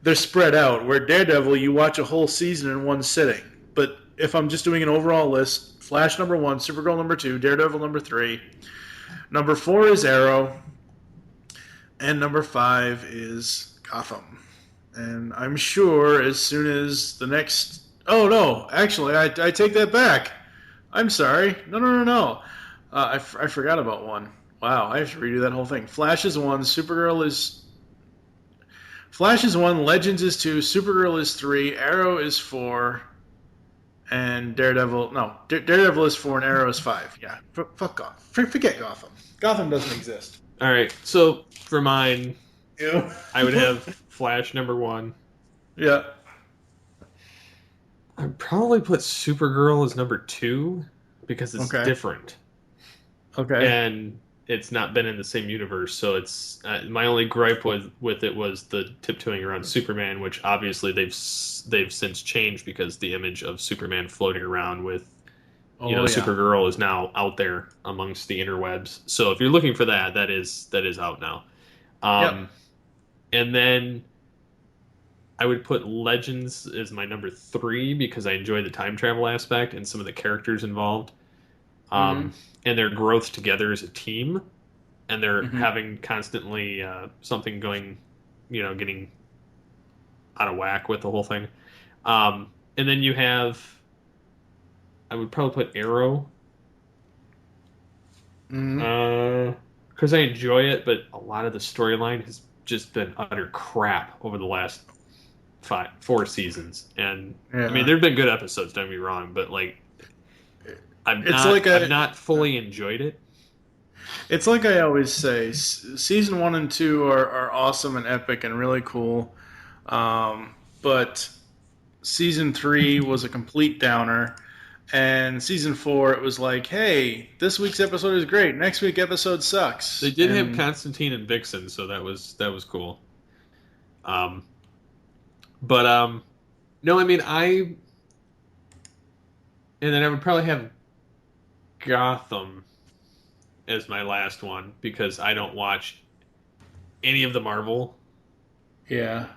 [SPEAKER 3] they're spread out, where Daredevil, you watch a whole season in one sitting. But if I'm just doing an overall list, Flash #1, Supergirl #2, Daredevil #3, #4 is Arrow, and #5 is Gotham. And I'm sure as soon as the next... Oh, no. Actually, I take that back. I'm sorry. No. I forgot about one. Wow, I have to redo that whole thing. Flash is 1. Supergirl is... Flash is 1, Legends is 2, Supergirl is 3, Arrow is 4, and Daredevil is 4 and Arrow is 5. Yeah, fuck off. Forget Gotham. Gotham doesn't exist.
[SPEAKER 2] All right, so for mine,
[SPEAKER 3] Ew.
[SPEAKER 2] I would have Flash number 1.
[SPEAKER 3] Yeah.
[SPEAKER 2] I'd probably put Supergirl as number 2 because it's different.
[SPEAKER 3] Okay.
[SPEAKER 2] And it's not been in the same universe, so it's my only gripe with it was the tiptoeing around Superman, which obviously they've since changed because the image of Superman floating around with Supergirl is now out there amongst the interwebs. So if you're looking for that is out now. And then I would put Legends as my number 3 because I enjoy the time travel aspect and some of the characters involved. And their growth together as a team, and they're having constantly something going, getting out of whack with the whole thing. And then you have, I would probably put Arrow, because I enjoy it, but a lot of the storyline has just been utter crap over the last 4 seasons. And I mean, there've been good episodes, don't get me wrong, but like, I've not fully enjoyed it.
[SPEAKER 3] It's like I always say, season 1 and 2 are awesome and epic and really cool, but season 3 was a complete downer, and season 4 it was like, hey, this week's episode is great, next week's episode sucks.
[SPEAKER 2] They did have Constantine and Vixen, so that was cool. No, I mean and then I would probably have Gotham as my last one because I don't watch any of the Marvel.
[SPEAKER 3] Yeah.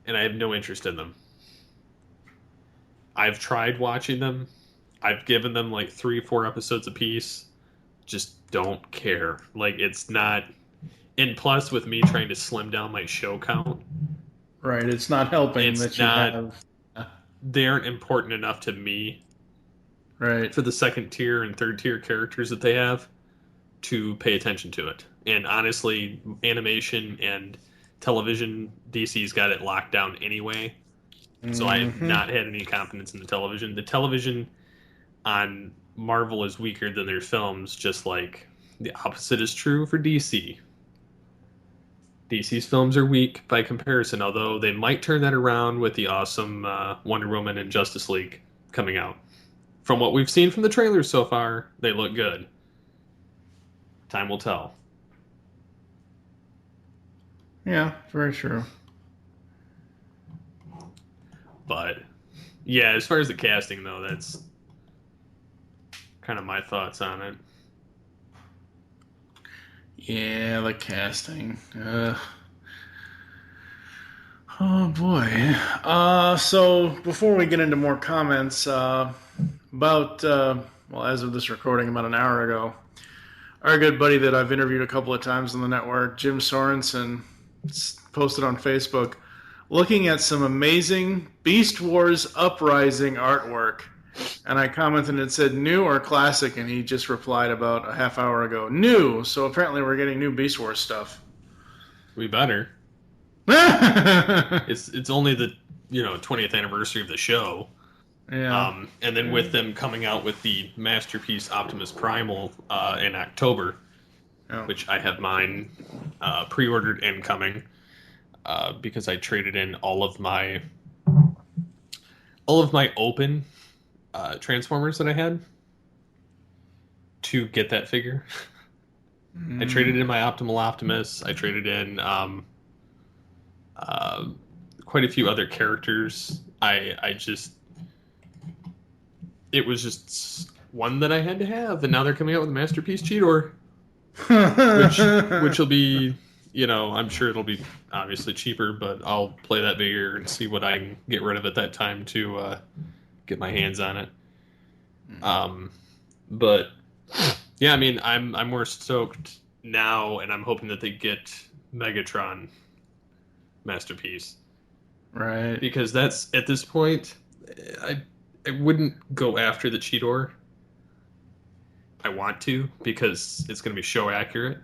[SPEAKER 2] And I have no interest in them. I've tried watching them. I've given them like 3-4 episodes a piece. Just don't care. Like, it's not... And plus, with me trying to slim down my show count...
[SPEAKER 3] Right, it's not helping that you have...
[SPEAKER 2] They aren't important enough to me.
[SPEAKER 3] Right.
[SPEAKER 2] For the second tier and third tier characters that they have to pay attention to it. And honestly, animation and television, DC's got it locked down anyway. So I have not had any confidence in the television. The television on Marvel is weaker than their films, just like the opposite is true for DC. DC's films are weak by comparison, although they might turn that around with the awesome Wonder Woman and Justice League coming out. From what we've seen from the trailers so far, they look good. Time will tell.
[SPEAKER 3] Yeah, very true.
[SPEAKER 2] But, yeah, as far as the casting, though, that's kind of my thoughts on it.
[SPEAKER 3] Yeah, the casting. Oh, boy. So, before we get into more comments... About, as of this recording, about an hour ago, our good buddy that I've interviewed a couple of times on the network, Jim Sorensen, posted on Facebook, looking at some amazing Beast Wars Uprising artwork. And I commented and said, new or classic? And he just replied about a half hour ago, new. So apparently we're getting new Beast Wars stuff.
[SPEAKER 2] We better. It's only the 20th anniversary of the show.
[SPEAKER 3] Yeah.
[SPEAKER 2] And then with them coming out with the Masterpiece Optimus Primal in October, which I have mine pre-ordered and coming because I traded in all of my open Transformers that I had to get that figure. I traded in my Optimal Optimus. I traded in quite a few other characters. It was just one that I had to have, and now they're coming out with a Masterpiece Cheetor, which will be, I'm sure it'll be obviously cheaper, but I'll play that bigger and see what I can get rid of at that time to get my hands on it. But yeah, I mean, I'm more stoked now, and I'm hoping that they get Megatron Masterpiece,
[SPEAKER 3] right?
[SPEAKER 2] Because that's at this point, I wouldn't go after the Cheetor. I want to because it's going to be show accurate.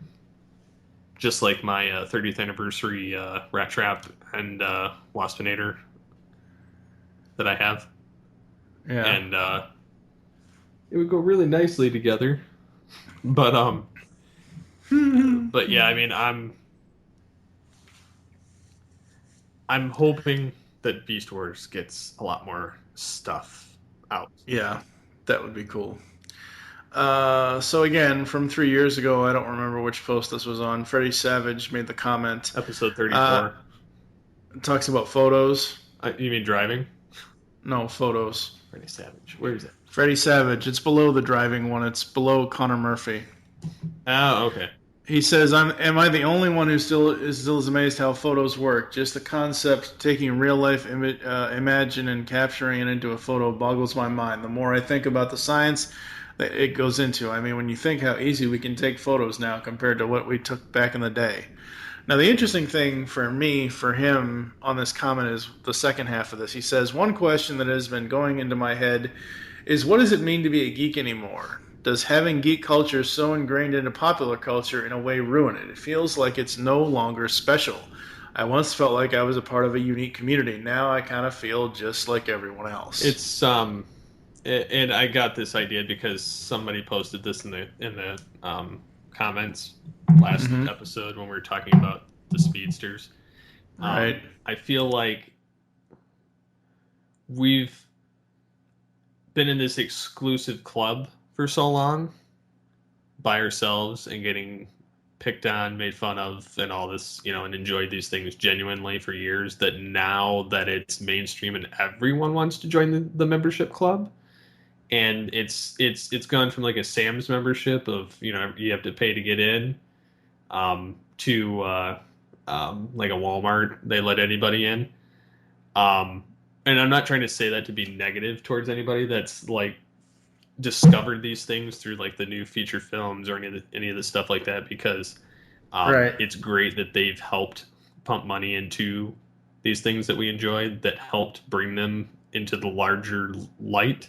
[SPEAKER 2] just like my 30th anniversary Rat Trap and Waspinator that I have.
[SPEAKER 3] Yeah.
[SPEAKER 2] And it would go really nicely together. But but yeah, I mean, I'm hoping that Beast Wars gets a lot more stuff out.
[SPEAKER 3] Yeah, that would be cool. So again, from 3 years ago, I don't remember which post this was on. Freddie Savage made the comment.
[SPEAKER 2] Episode 34.
[SPEAKER 3] Talks about photos.
[SPEAKER 2] You mean driving?
[SPEAKER 3] No, photos.
[SPEAKER 2] Freddie Savage. Where is it?
[SPEAKER 3] Freddie Savage. It's below the driving one. It's below Connor Murphy.
[SPEAKER 2] Oh, okay.
[SPEAKER 3] He says, "Am I the only one who still is amazed how photos work? Just the concept taking real life imagine and capturing it into a photo boggles my mind. The more I think about the science that it goes into. I mean, when you think how easy we can take photos now compared to what we took back in the day." Now, the interesting thing for him on this comment is the second half of this. He says, "One question that has been going into my head is, what does it mean to be a geek anymore? Does having geek culture so ingrained into popular culture in a way ruin it? It feels like it's no longer special. I once felt like I was a part of a unique community. Now I kind of feel just like everyone else."
[SPEAKER 2] It's and I got this idea because somebody posted this in the comments last episode when we were talking about the speedsters.
[SPEAKER 3] Right.
[SPEAKER 2] I feel like we've been in this exclusive club for so long by ourselves and getting picked on, made fun of, and all this, and enjoyed these things genuinely for years, that now that it's mainstream and everyone wants to join the membership club, and it's gone from like a Sam's membership of you have to pay to get in, to like a Walmart, they let anybody in, and I'm not trying to say that to be negative towards anybody that's like discovered these things through like the new feature films or any of the stuff like that, because
[SPEAKER 3] Right.
[SPEAKER 2] it's great that they've helped pump money into these things that we enjoyed, that helped bring them into the larger light.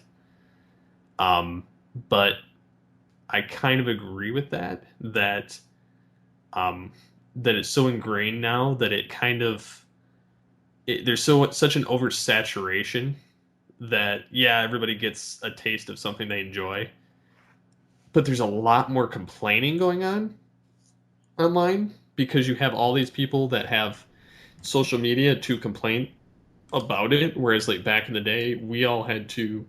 [SPEAKER 2] But I kind of agree with that it's so ingrained now that it kind of there's such an oversaturation that everybody gets a taste of something they enjoy, but there's a lot more complaining going on online because you have all these people that have social media to complain about it, whereas like back in the day we all had to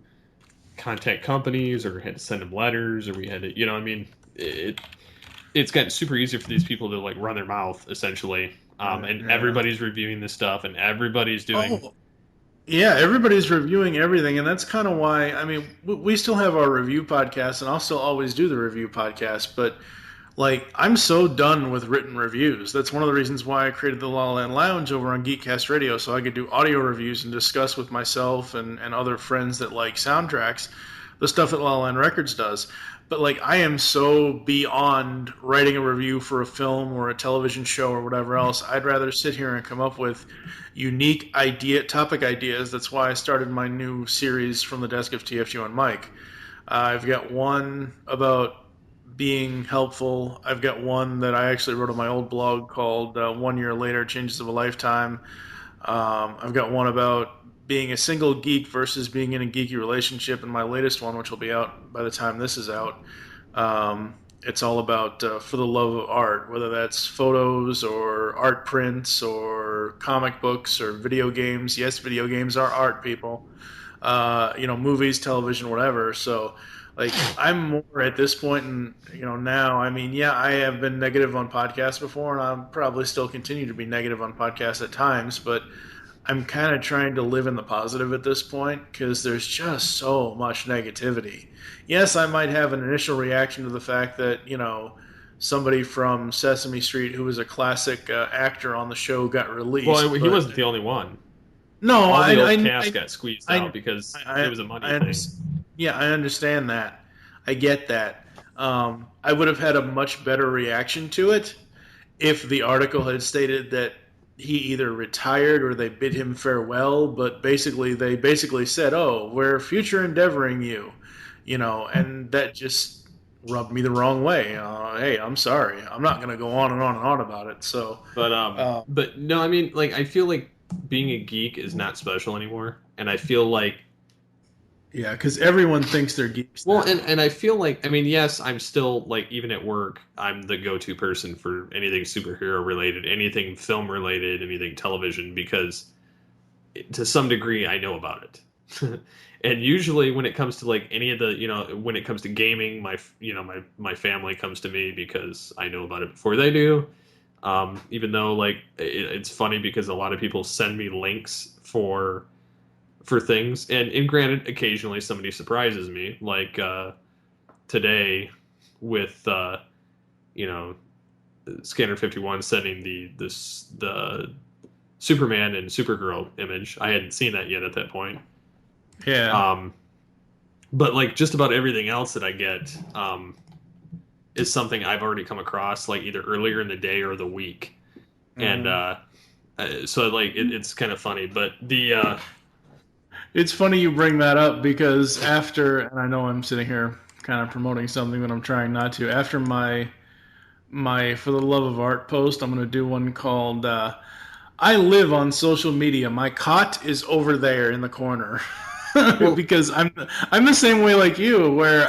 [SPEAKER 2] contact companies or had to send them letters, or we had to it's gotten super easy for these people to like run their mouth essentially, and everybody's reviewing this stuff and everybody's doing
[SPEAKER 3] Yeah, everybody's reviewing everything, and that's kind of why, I mean, we still have our review podcast, and I'll still always do the review podcast, but, like, I'm so done with written reviews. That's one of the reasons why I created the La La Land Lounge over on Geekcast Radio, so I could do audio reviews and discuss with myself and other friends that like soundtracks the stuff that La La Land Records does. But, like, I am so beyond writing a review for a film or a television show or whatever else. I'd rather sit here and come up with unique topic ideas. That's why I started my new series From the Desk of TFU and Mike. I've got one about being helpful. I've got one that I actually wrote on my old blog called 1 Year Later, Changes of a Lifetime. I've got one about being a single geek versus being in a geeky relationship, and my latest one, which will be out by the time this is out, it's all about for the love of art, whether that's photos or art prints or comic books or video games. Yes, video games are art, people. Movies, television, whatever. So, like, I'm more at this point, and now, I mean, I have been negative on podcasts before, and I'll probably still continue to be negative on podcasts at times, but I'm kind of trying to live in the positive at this point because there's just so much negativity. Yes, I might have an initial reaction to the fact that, somebody from Sesame Street who was a classic actor on the show got released.
[SPEAKER 2] Well, he wasn't the only one.
[SPEAKER 3] No,
[SPEAKER 2] all the old cast got squeezed out because it was a money thing.
[SPEAKER 3] Yeah, I understand that. I get that. I would have had a much better reaction to it if the article had stated that he either retired or they bid him farewell, but they basically said, "Oh, we're future endeavoring you," and that just rubbed me the wrong way. Hey, I'm sorry. I'm not going to go on and on and on about it. So,
[SPEAKER 2] But no, I mean, like, I feel like being a geek is not special anymore, and I feel like,
[SPEAKER 3] yeah, because everyone thinks they're geeks.
[SPEAKER 2] well,
[SPEAKER 3] now.
[SPEAKER 2] and I feel like, I mean, yes, I'm still like, even at work, I'm the go-to person for anything superhero related, anything film related, anything television, because to some degree I know about it. And usually when it comes to like any of the, when it comes to gaming, my family comes to me because I know about it before they do. Even though like it's funny because a lot of people send me links for things, and granted, occasionally somebody surprises me, like today with you know Scanner 51 sending the Superman and Supergirl image. I hadn't seen that yet at that point.
[SPEAKER 3] Yeah.
[SPEAKER 2] But like just about everything else that I get is something I've already come across, like either earlier in the day or the week. And so like it's kind of funny, but
[SPEAKER 3] it's funny you bring that up because after, and I know I'm sitting here kind of promoting something that I'm trying not to. After my For the Love of Art post, I'm going to do one called I live on social media. My cot is over there in the corner. Because I'm the same way like you, where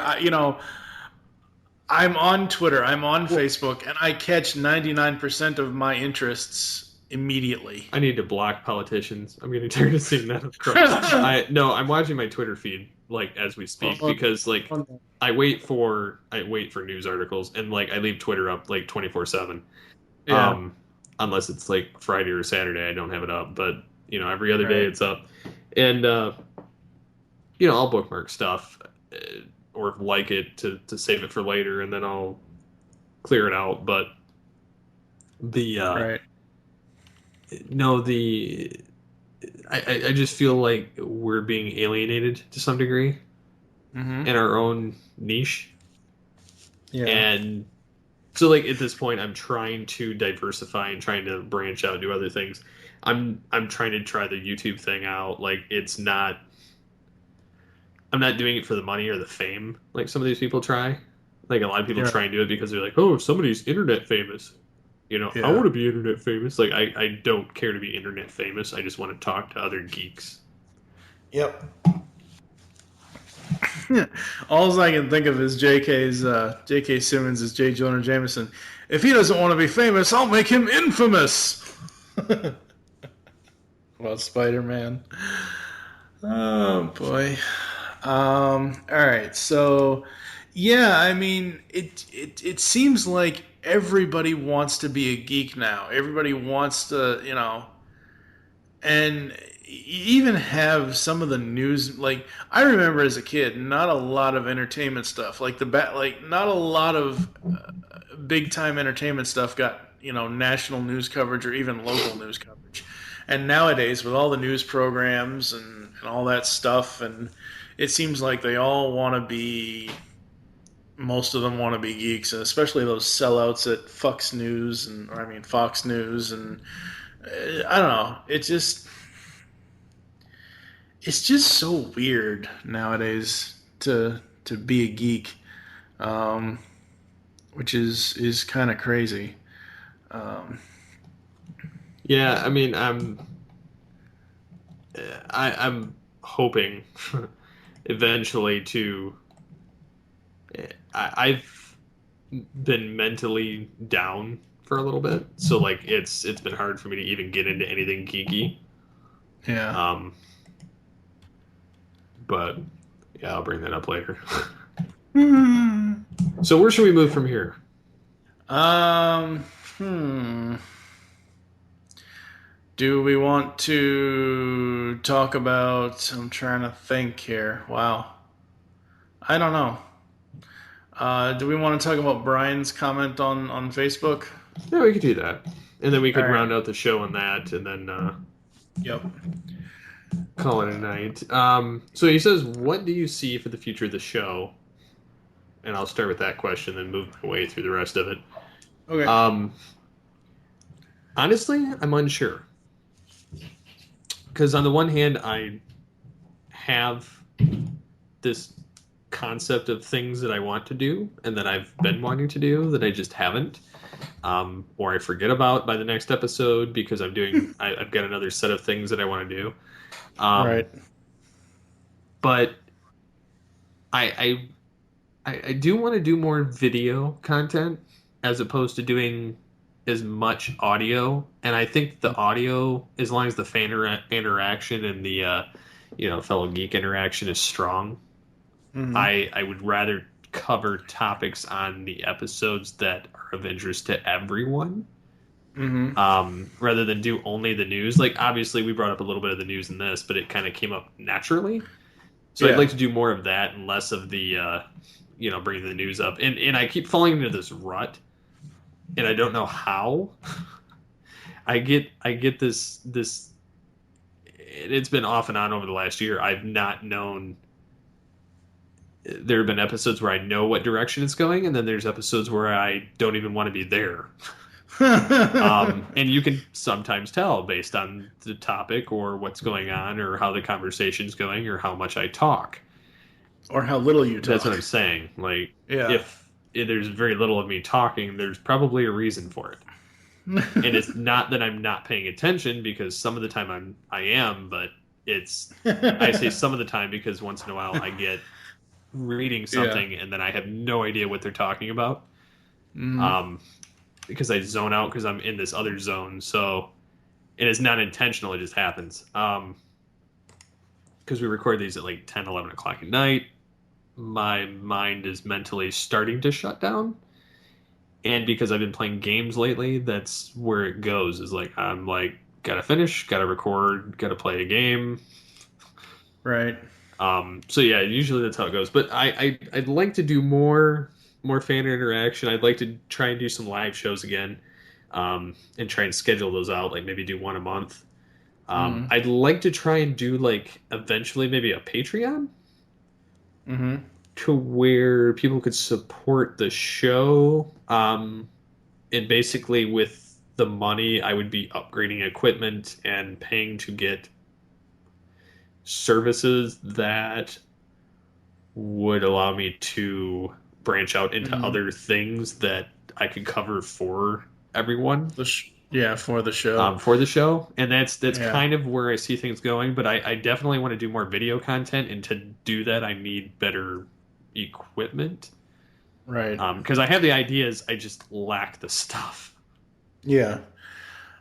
[SPEAKER 3] I'm on Twitter, I'm on Facebook, and I catch 99% of my interests immediately.
[SPEAKER 2] I need to block politicians. I'm getting tired of seeing that across. I'm watching my Twitter feed like as we speak because like I wait for news articles, and like I leave Twitter up like 24/7.
[SPEAKER 3] Yeah.
[SPEAKER 2] Unless it's like Friday or Saturday, I don't have it up, but every other day it's up. And I'll bookmark stuff or like it to save it for later, and then I'll clear it out. But I just feel like we're being alienated to some degree in our own niche.
[SPEAKER 3] Yeah.
[SPEAKER 2] And so like at this point I'm trying to diversify and trying to branch out and do other things. I'm trying to try the YouTube thing out. Like I'm not doing it for the money or the fame like some of these people try. Like a lot of people try and do it because they're like, oh, somebody's internet famous. I want to be internet famous. Like I don't care to be internet famous. I just want to talk to other geeks.
[SPEAKER 3] Yep. All I can think of is J.K. Simmons is J. Jonah Jameson. If he doesn't want to be famous, I'll make him infamous. About Spider-Man. Oh boy. All right. So, yeah, I mean, it seems like everybody wants to be a geek now. Everybody wants to, and even have some of the news. Like I remember as a kid, not a lot of entertainment stuff. Like not a lot of big time entertainment stuff got national news coverage or even local news coverage. And nowadays, with all the news programs and all that stuff, and it seems like they all want to be. Most of them want to be geeks, and especially those sellouts at Fox News and I don't know. It's just so weird nowadays to be a geek, which is kind of crazy.
[SPEAKER 2] Yeah, I mean, I'm hoping eventually to. I've been mentally down for a little bit, so like it's been hard for me to even get into anything geeky.
[SPEAKER 3] Yeah.
[SPEAKER 2] But yeah, I'll bring that up later. So where should we move from here?
[SPEAKER 3] Do we want to talk about... I'm trying to think here. Wow. I don't know. Do we want to talk about Brian's comment on Facebook?
[SPEAKER 2] Yeah, we could do that. And then we could round out the show on that, and then
[SPEAKER 3] Yep.
[SPEAKER 2] call it a night. So he says, what do you see for the future of the show? And I'll start with that question, then move my way through the rest of it.
[SPEAKER 3] Okay.
[SPEAKER 2] Honestly, I'm unsure. Because on the one hand, I have this concept of things that I want to do and that I've been wanting to do that I just haven't, or I forget about by the next episode because I've got another set of things that I want to do.
[SPEAKER 3] Right.
[SPEAKER 2] But I do want to do more video content as opposed to doing as much audio. And I think the audio, as long as the fan interaction and the fellow geek interaction is strong, I would rather cover topics on the episodes that are of interest to everyone. Rather than do only the news. Like, obviously, we brought up a little bit of the news in this, but it kind of came up naturally. So I'd like to do more of that and less of the, bringing the news up. And I keep falling into this rut, and I don't know how. I get this. It's been off and on over the last year. I've not known. There have been episodes where I know what direction it's going, and then there's episodes where I don't even want to be there. And you can sometimes tell based on the topic or what's going on or how the conversation's going or how much I talk.
[SPEAKER 3] Or how little you talk.
[SPEAKER 2] That's what I'm saying. Like, if there's very little of me talking, there's probably a reason for it. And it's not that I'm not paying attention, because some of the time I am, but I say some of the time because once in a while I get reading something and then I have no idea what they're talking about. Because I zone out because I'm in this other zone. So it is not intentional. It just happens. Because we record these at like 10, 11 o'clock at night. My mind is mentally starting to shut down. And because I've been playing games lately, that's where it goes. Is like, I'm like, gotta finish, gotta record, gotta play a game.
[SPEAKER 3] Right.
[SPEAKER 2] So yeah, usually that's how it goes. But I'd like to do more fan interaction. I'd like to try and do some live shows again, and try and schedule those out. Like maybe do one a month. I'd like to try and do like eventually maybe a Patreon, to where people could support the show. And basically with the money, I would be upgrading equipment and paying to get services that would allow me to branch out into other things that I could cover for everyone.
[SPEAKER 3] For the show.
[SPEAKER 2] For the show. And that's kind of where I see things going. But I definitely want to do more video content. And to do that, I need better equipment.
[SPEAKER 3] Right.
[SPEAKER 2] Because I have the ideas, I just lack the stuff.
[SPEAKER 3] Yeah.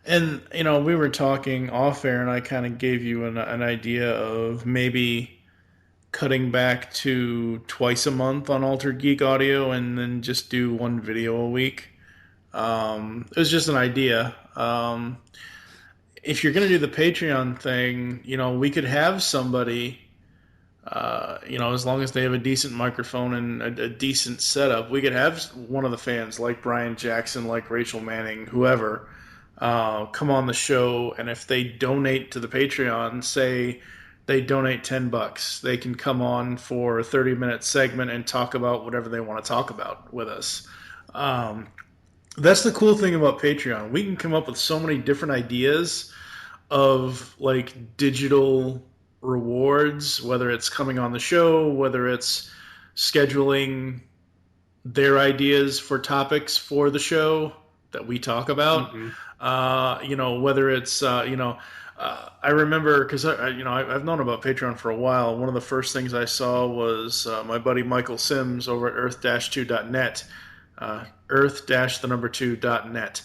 [SPEAKER 3] And, we were talking off air, and I kind of gave you an idea of maybe cutting back to twice a month on Altered Geek Audio and then just do one video a week. It was just an idea. If you're going to do the Patreon thing, we could have somebody, as long as they have a decent microphone and a decent setup, we could have one of the fans like Brian Jackson, like Rachel Manning, whoever, come on the show. And if they donate to the Patreon, say they donate $10, they can come on for a 30-minute segment and talk about whatever they want to talk about with us. That's the cool thing about Patreon. We can come up with so many different ideas of like digital rewards, whether it's coming on the show, whether it's scheduling their ideas for topics for the show that we talk about. Whether it's, I remember, because I've known about Patreon for a while. One of the first things I saw was my buddy Michael Sims over at earth-2.net, earth-2.net.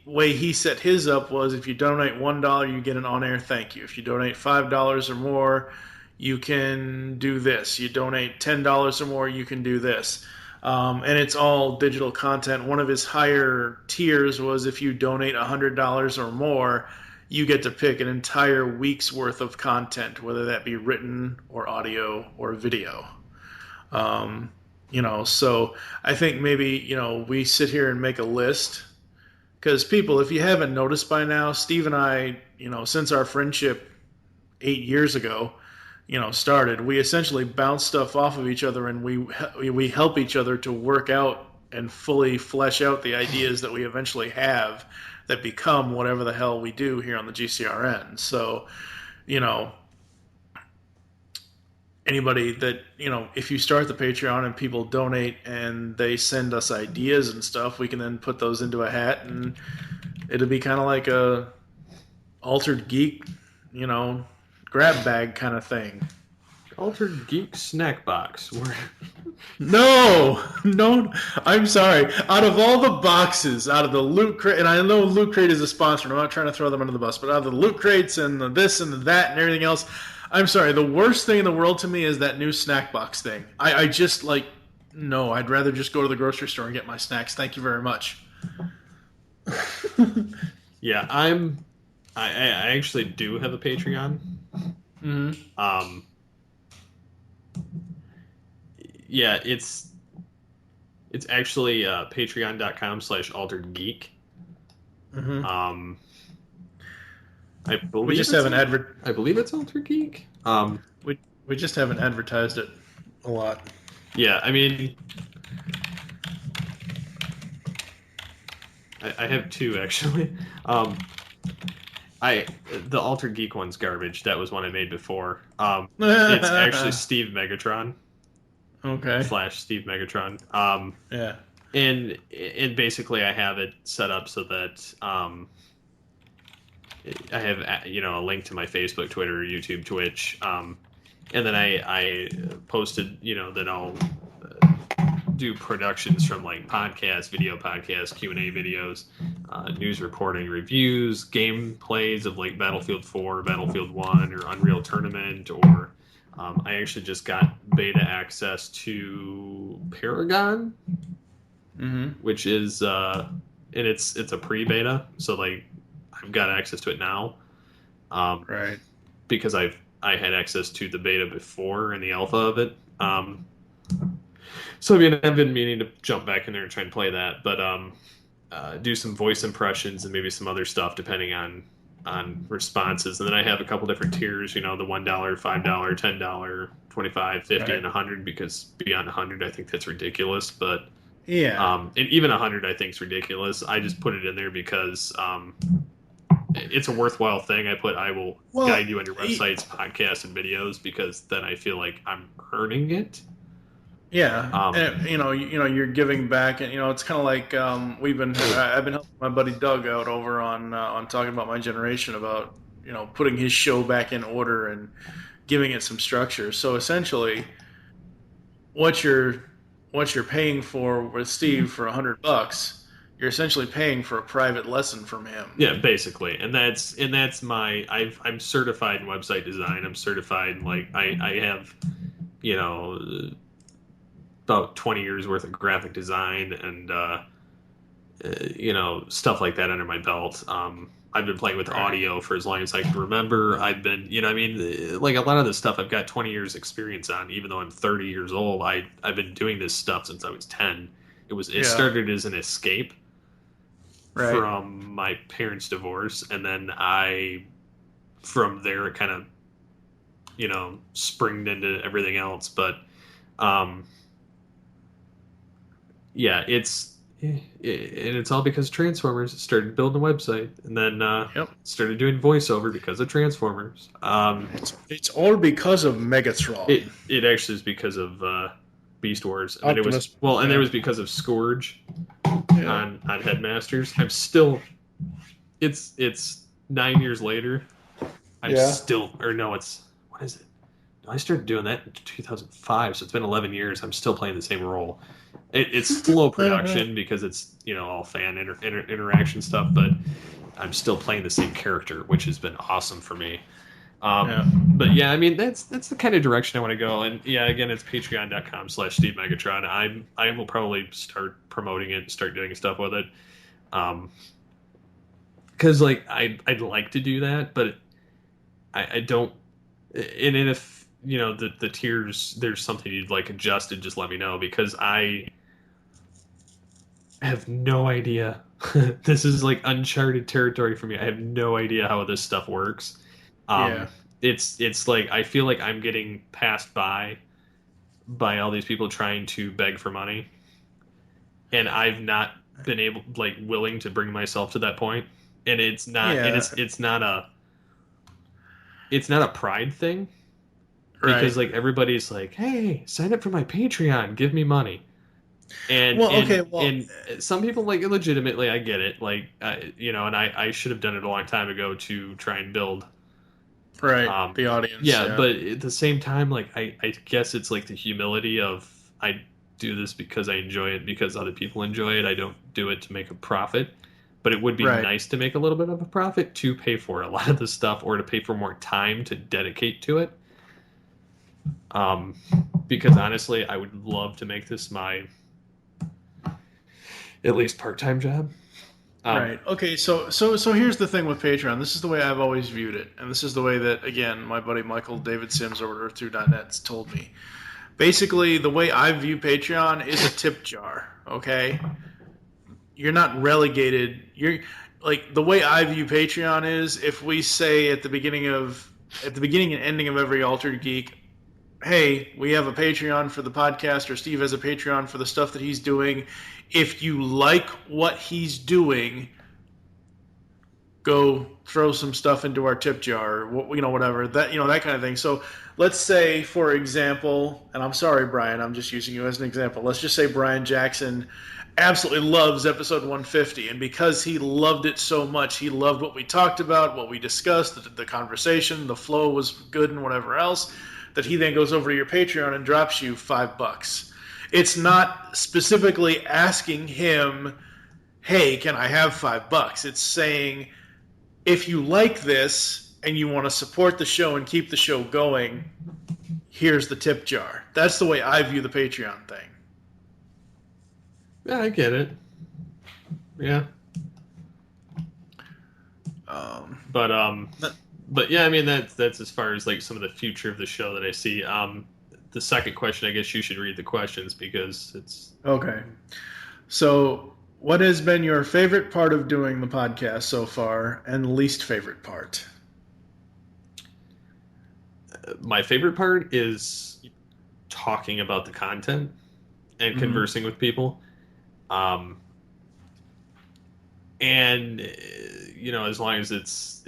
[SPEAKER 3] Way he set his up was, if you donate $1, you get an on-air thank you. If you donate $5 or more, you can do this. You donate $10 or more, you can do this. And it's all digital content. One of his higher tiers was, if you donate $100 or more, you get to pick an entire week's worth of content, whether that be written or audio or video. So I think maybe, we sit here and make a list. Because people, if you haven't noticed by now, Steve and I, since our friendship 8 years ago, started, we essentially bounce stuff off of each other, and we help each other to work out and fully flesh out the ideas that we eventually have that become whatever the hell we do here on the GCRN. So, anybody that, if you start the Patreon and people donate and they send us ideas and stuff, we can then put those into a hat, and it'll be kind of like a Altered Geek, grab bag kind of thing.
[SPEAKER 2] Altered Geeks snack box.
[SPEAKER 3] No, I'm sorry. Out of all the boxes, out of the Loot Crate, and I know Loot Crate is a sponsor, and I'm not trying to throw them under the bus, but out of the Loot Crates and the this and the that and everything else, I'm sorry, the worst thing in the world to me is that new snack box thing. I just, no, I'd rather just go to the grocery store and get my snacks. Thank you very much.
[SPEAKER 2] Yeah, I actually do have a Patreon.
[SPEAKER 3] Mm-hmm.
[SPEAKER 2] Yeah, it's actually patreon.com/alteredgeek.
[SPEAKER 3] Mm-hmm.
[SPEAKER 2] I believe
[SPEAKER 3] we just haven't
[SPEAKER 2] I believe it's Altered Geek.
[SPEAKER 3] We just haven't advertised it a lot.
[SPEAKER 2] Yeah, I mean, I have two actually. The Altered Geek one's garbage. That was one I made before. It's actually Steve Megatron.
[SPEAKER 3] Okay.
[SPEAKER 2] / Steve Megatron.
[SPEAKER 3] Yeah.
[SPEAKER 2] And basically I have it set up so that I have a link to my Facebook, Twitter, YouTube, Twitch, and then I posted that I'll do productions from like podcasts, video podcasts, Q&A videos, news reporting, reviews, gameplays of like Battlefield 4, Battlefield 1, or Unreal Tournament, or I actually just got beta access to Paragon, which is and it's a pre-beta, so like I've got access to it now,
[SPEAKER 3] right?
[SPEAKER 2] Because I had access to the beta before and the alpha of it. So I mean, I've been meaning to jump back in there and try and play that, but do some voice impressions and maybe some other stuff depending on responses. And then I have a couple different tiers, the $1, $5, $10, $25, $50,
[SPEAKER 3] right.
[SPEAKER 2] and $100, because beyond $100 I think that's ridiculous. But
[SPEAKER 3] yeah,
[SPEAKER 2] and even $100 I think is ridiculous. I just put it in there because it's a worthwhile thing. I will guide you on your websites, podcasts, and videos, because then I feel like I'm earning it.
[SPEAKER 3] Yeah, and, you're giving back, and it's kind of like I've been helping my buddy Doug out over on talking about my generation, about putting his show back in order and giving it some structure. So essentially, what you're paying for with Steve for $100, you're essentially paying for a private lesson from him.
[SPEAKER 2] Yeah, basically, and that's my I'm certified in website design. I'm certified in, like, I have about 20 years worth of graphic design and stuff like that under my belt. I've been playing with audio for as long as I can remember. I've been, like a lot of this stuff I've got 20 years experience on, even though I'm 30 years old. I've been doing this stuff since I was 10. It started as an escape from my parents' divorce, and then from there it kind of springed into everything else. But yeah, it's all because Transformers started building a website, and then started doing voiceover because of Transformers.
[SPEAKER 3] It's all because of Megatron.
[SPEAKER 2] It actually is because of Beast Wars, and then and it was because of Scourge on Headmasters. I'm still, it's 9 years later. What is it? I started doing that in 2005, so it's been 11 years. I'm still playing the same role. It's slow production because it's all fan interaction stuff, but I'm still playing the same character, which has been awesome for me. But yeah, I mean, that's the kind of direction I want to go. And yeah, again, it's patreon.com/Steve Megatron. I will probably start promoting it and start doing stuff with it. Because like I'd like to do that, but I don't. And if the tiers, there's something you'd like adjusted, just let me know, because I have no idea. This is like uncharted territory for me. I have no idea how this stuff works. It's like I feel like I'm getting passed by all these people trying to beg for money, and I've not been willing to bring myself to that point. And it's not. And it's not a pride thing. because like everybody's like, hey, sign up for my Patreon, give me money. And and some people like legitimately, I get it, like you know, and I should have done it a long time ago to try and build
[SPEAKER 3] the audience.
[SPEAKER 2] Yeah, but at the same time, like I guess it's like the humility of I do this because I enjoy it, because other people enjoy it. I don't do it to make a profit, but it would be nice to make a little bit of a profit to pay for a lot of the stuff, or to pay for more time to dedicate to it. Because honestly, I would love to make this my at least part-time job.
[SPEAKER 3] Right. Okay. So here's the thing with Patreon. This is the way I've always viewed it, and this is the way that, again, my buddy Michael David Sims over Earth2.net told me. Basically, the way I view Patreon is a tip jar. Okay. You're not relegated. You're like, the way I view Patreon is, if we say at the beginning and ending of every Altered Geek, hey, we have a Patreon for the podcast, or Steve has a Patreon for the stuff that he's doing. If you like what he's doing, go throw some stuff into our tip jar, or, you know, whatever, that, you know, that kind of thing. So let's say, for example, and I'm sorry, Brian, I'm just using you as an example. Let's just say Brian Jackson absolutely loves episode 150, and because he loved it so much, he loved what we talked about, what we discussed, the conversation, the flow was good, and whatever else, that he then goes over to your Patreon and drops you $5. It's not specifically asking him, hey, can I have $5? It's saying, if you like this and you want to support the show and keep the show going, here's the tip jar. That's the way I view the Patreon thing.
[SPEAKER 2] Yeah, I get it. Yeah. But yeah, I mean, that's as far as like some of the future of the show that I see. The second question, I guess you should read the questions, because it's...
[SPEAKER 3] Okay. So, what has been your favorite part of doing the podcast so far, and least favorite part?
[SPEAKER 2] My favorite part is talking about the content and conversing with people. And, you know, as long as it's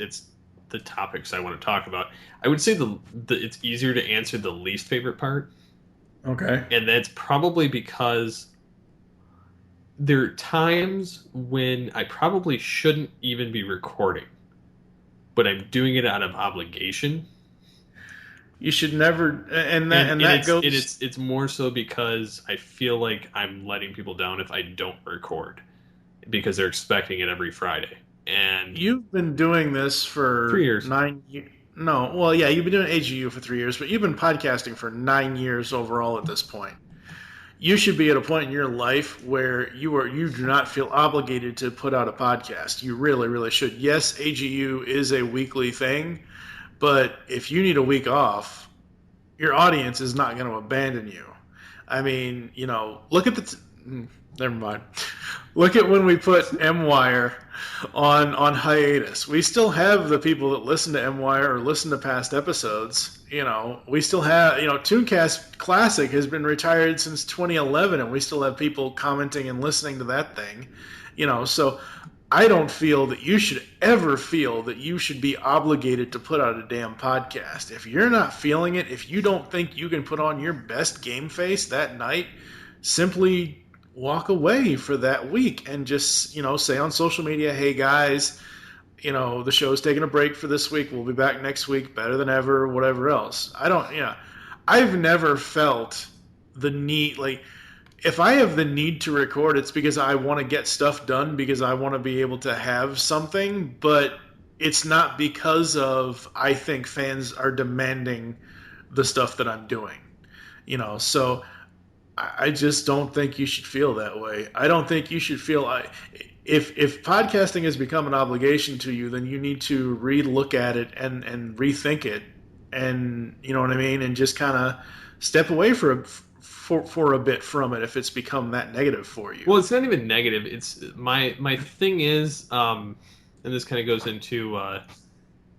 [SPEAKER 2] the topics I want to talk about, I would say it's easier to answer the least favorite part.
[SPEAKER 3] Okay.
[SPEAKER 2] And that's probably because there are times when I probably shouldn't even be recording, but I'm doing it out of obligation.
[SPEAKER 3] You should never,
[SPEAKER 2] it's more so because I feel like I'm letting people down if I don't record, because they're expecting it every Friday. And
[SPEAKER 3] you've been doing this for
[SPEAKER 2] 3 years.
[SPEAKER 3] 9 years. No, well, yeah, you've been doing AGU for 3 years, but you've been podcasting for 9 years overall at this point. You should be at a point in your life where you do not feel obligated to put out a podcast. You really, really should. Yes, AGU is a weekly thing, but if you need a week off, your audience is not going to abandon you. I mean, you know, look at never mind. Look at when we put M-Wire on hiatus. We still have the people that listen to M-Wire or listen to past episodes. You know, we still have, you know, Tooncast Classic has been retired since 2011, and we still have people commenting and listening to that thing. You know, so I don't feel that you should ever feel that you should be obligated to put out a damn podcast. If you're not feeling it, if you don't think you can put on your best game face that night, simply walk away for that week and just, you know, say on social media, hey guys, you know, the show's taking a break for this week. We'll be back next week, better than ever, whatever else. I've never felt the need, like, if I have the need to record, it's because I want to get stuff done, because I want to be able to have something, but it's not because of, I think fans are demanding the stuff that I'm doing, you know, so I just don't think you should feel that way. I don't think you should feel, if podcasting has become an obligation to you, then you need to re-look at it and rethink it, and you know what I mean, and just kind of step away for a bit from it if it's become that negative for you.
[SPEAKER 2] Well, it's not even negative. It's my thing is, and this kind of goes into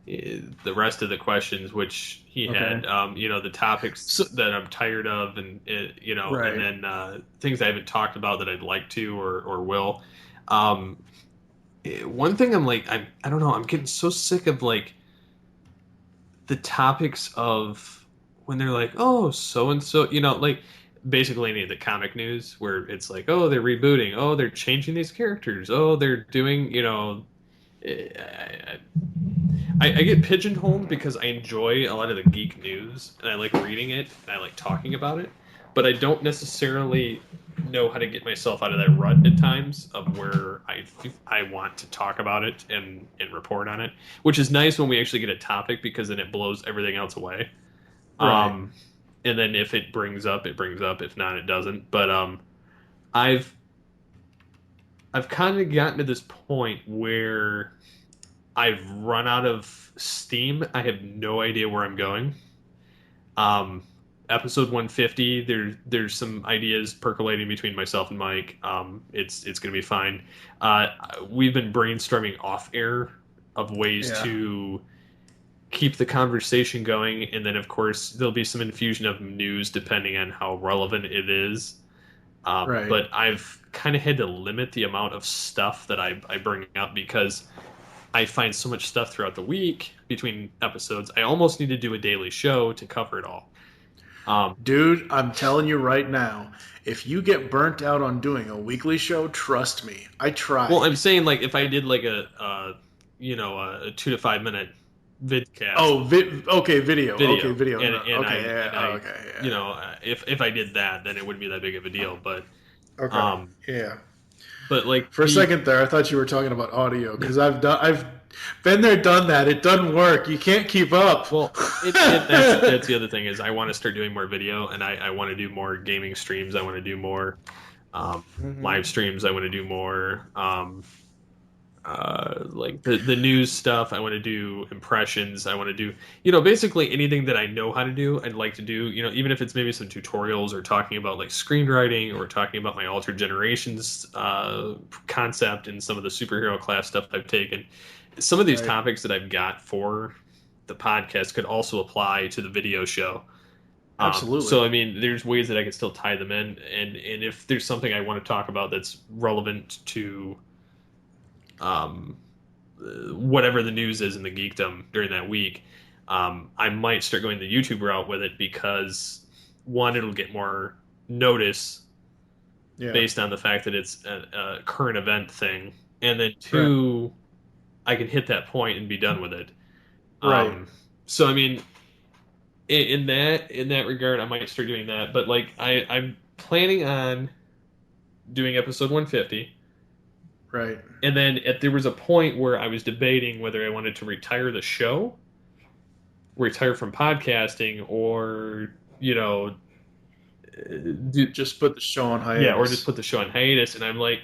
[SPEAKER 2] the rest of the questions, which he had, you know, the topics that I'm tired of, and you know, right. And then things I haven't talked about that I'd like to or will. One thing I'm like, I don't know, I'm getting so sick of like the topics of when they're like, oh, so and so, like basically any of the comic news where it's like, oh, they're rebooting, oh, they're changing these characters, oh, they're doing, I get pigeonholed because I enjoy a lot of the geek news and I like reading it and I like talking about it, but I don't necessarily know how to get myself out of that rut at times of where I want to talk about it and report on it, which is nice when we actually get a topic because then it blows everything else away.
[SPEAKER 3] Right.
[SPEAKER 2] And then if it brings up, it brings up. If not, it doesn't. But I've kind of gotten to this point where I've run out of steam. I have no idea where I'm going. Episode 150, there's some ideas percolating between myself and Mike. It's going to be fine. We've been brainstorming off air of ways to keep the conversation going, and then of course there'll be some infusion of news depending on how relevant it is.
[SPEAKER 3] Right.
[SPEAKER 2] But I've kind of had to limit the amount of stuff that I bring up because I find so much stuff throughout the week between episodes. I almost need to do a daily show to cover it all.
[SPEAKER 3] Dude, I'm telling you right now, if you get burnt out on doing a weekly show, trust me, I tried.
[SPEAKER 2] Well, I'm saying like if I did like a 2 to 5 minute vidcast.
[SPEAKER 3] Oh, video. Okay, video.
[SPEAKER 2] And if I did that, then it wouldn't be that big of a deal. But
[SPEAKER 3] yeah.
[SPEAKER 2] But like
[SPEAKER 3] for a second there, I thought you were talking about audio because I've been there, done that. It doesn't work. You can't keep up.
[SPEAKER 2] Well, that's the other thing is I want to start doing more video, and I want to do more gaming streams. I want to do more live streams. I want to do more like the news stuff. I want to do impressions. I want to do basically anything that I know how to do. I'd like to do even if it's maybe some tutorials or talking about like screenwriting or talking about my Altered Generations concept and some of the superhero class stuff I've taken. Some of these topics that I've got for the podcast could also apply to the video show.
[SPEAKER 3] Absolutely.
[SPEAKER 2] So I mean, there's ways that I can still tie them in, and if there's something I want to talk about that's relevant to whatever the news is in the geekdom during that week, I might start going the YouTube route with it because one, it'll get more notice based on the fact that it's a current event thing, and then two, I can hit that point and be done with it.
[SPEAKER 3] Right.
[SPEAKER 2] So I mean, in that regard, I might start doing that. But like, I'm planning on doing episode 150.
[SPEAKER 3] Right.
[SPEAKER 2] And then there was a point where I was debating whether I wanted to retire the show, retire from podcasting, or
[SPEAKER 3] just put the show on hiatus.
[SPEAKER 2] Yeah, or just put the show on hiatus. And I'm like,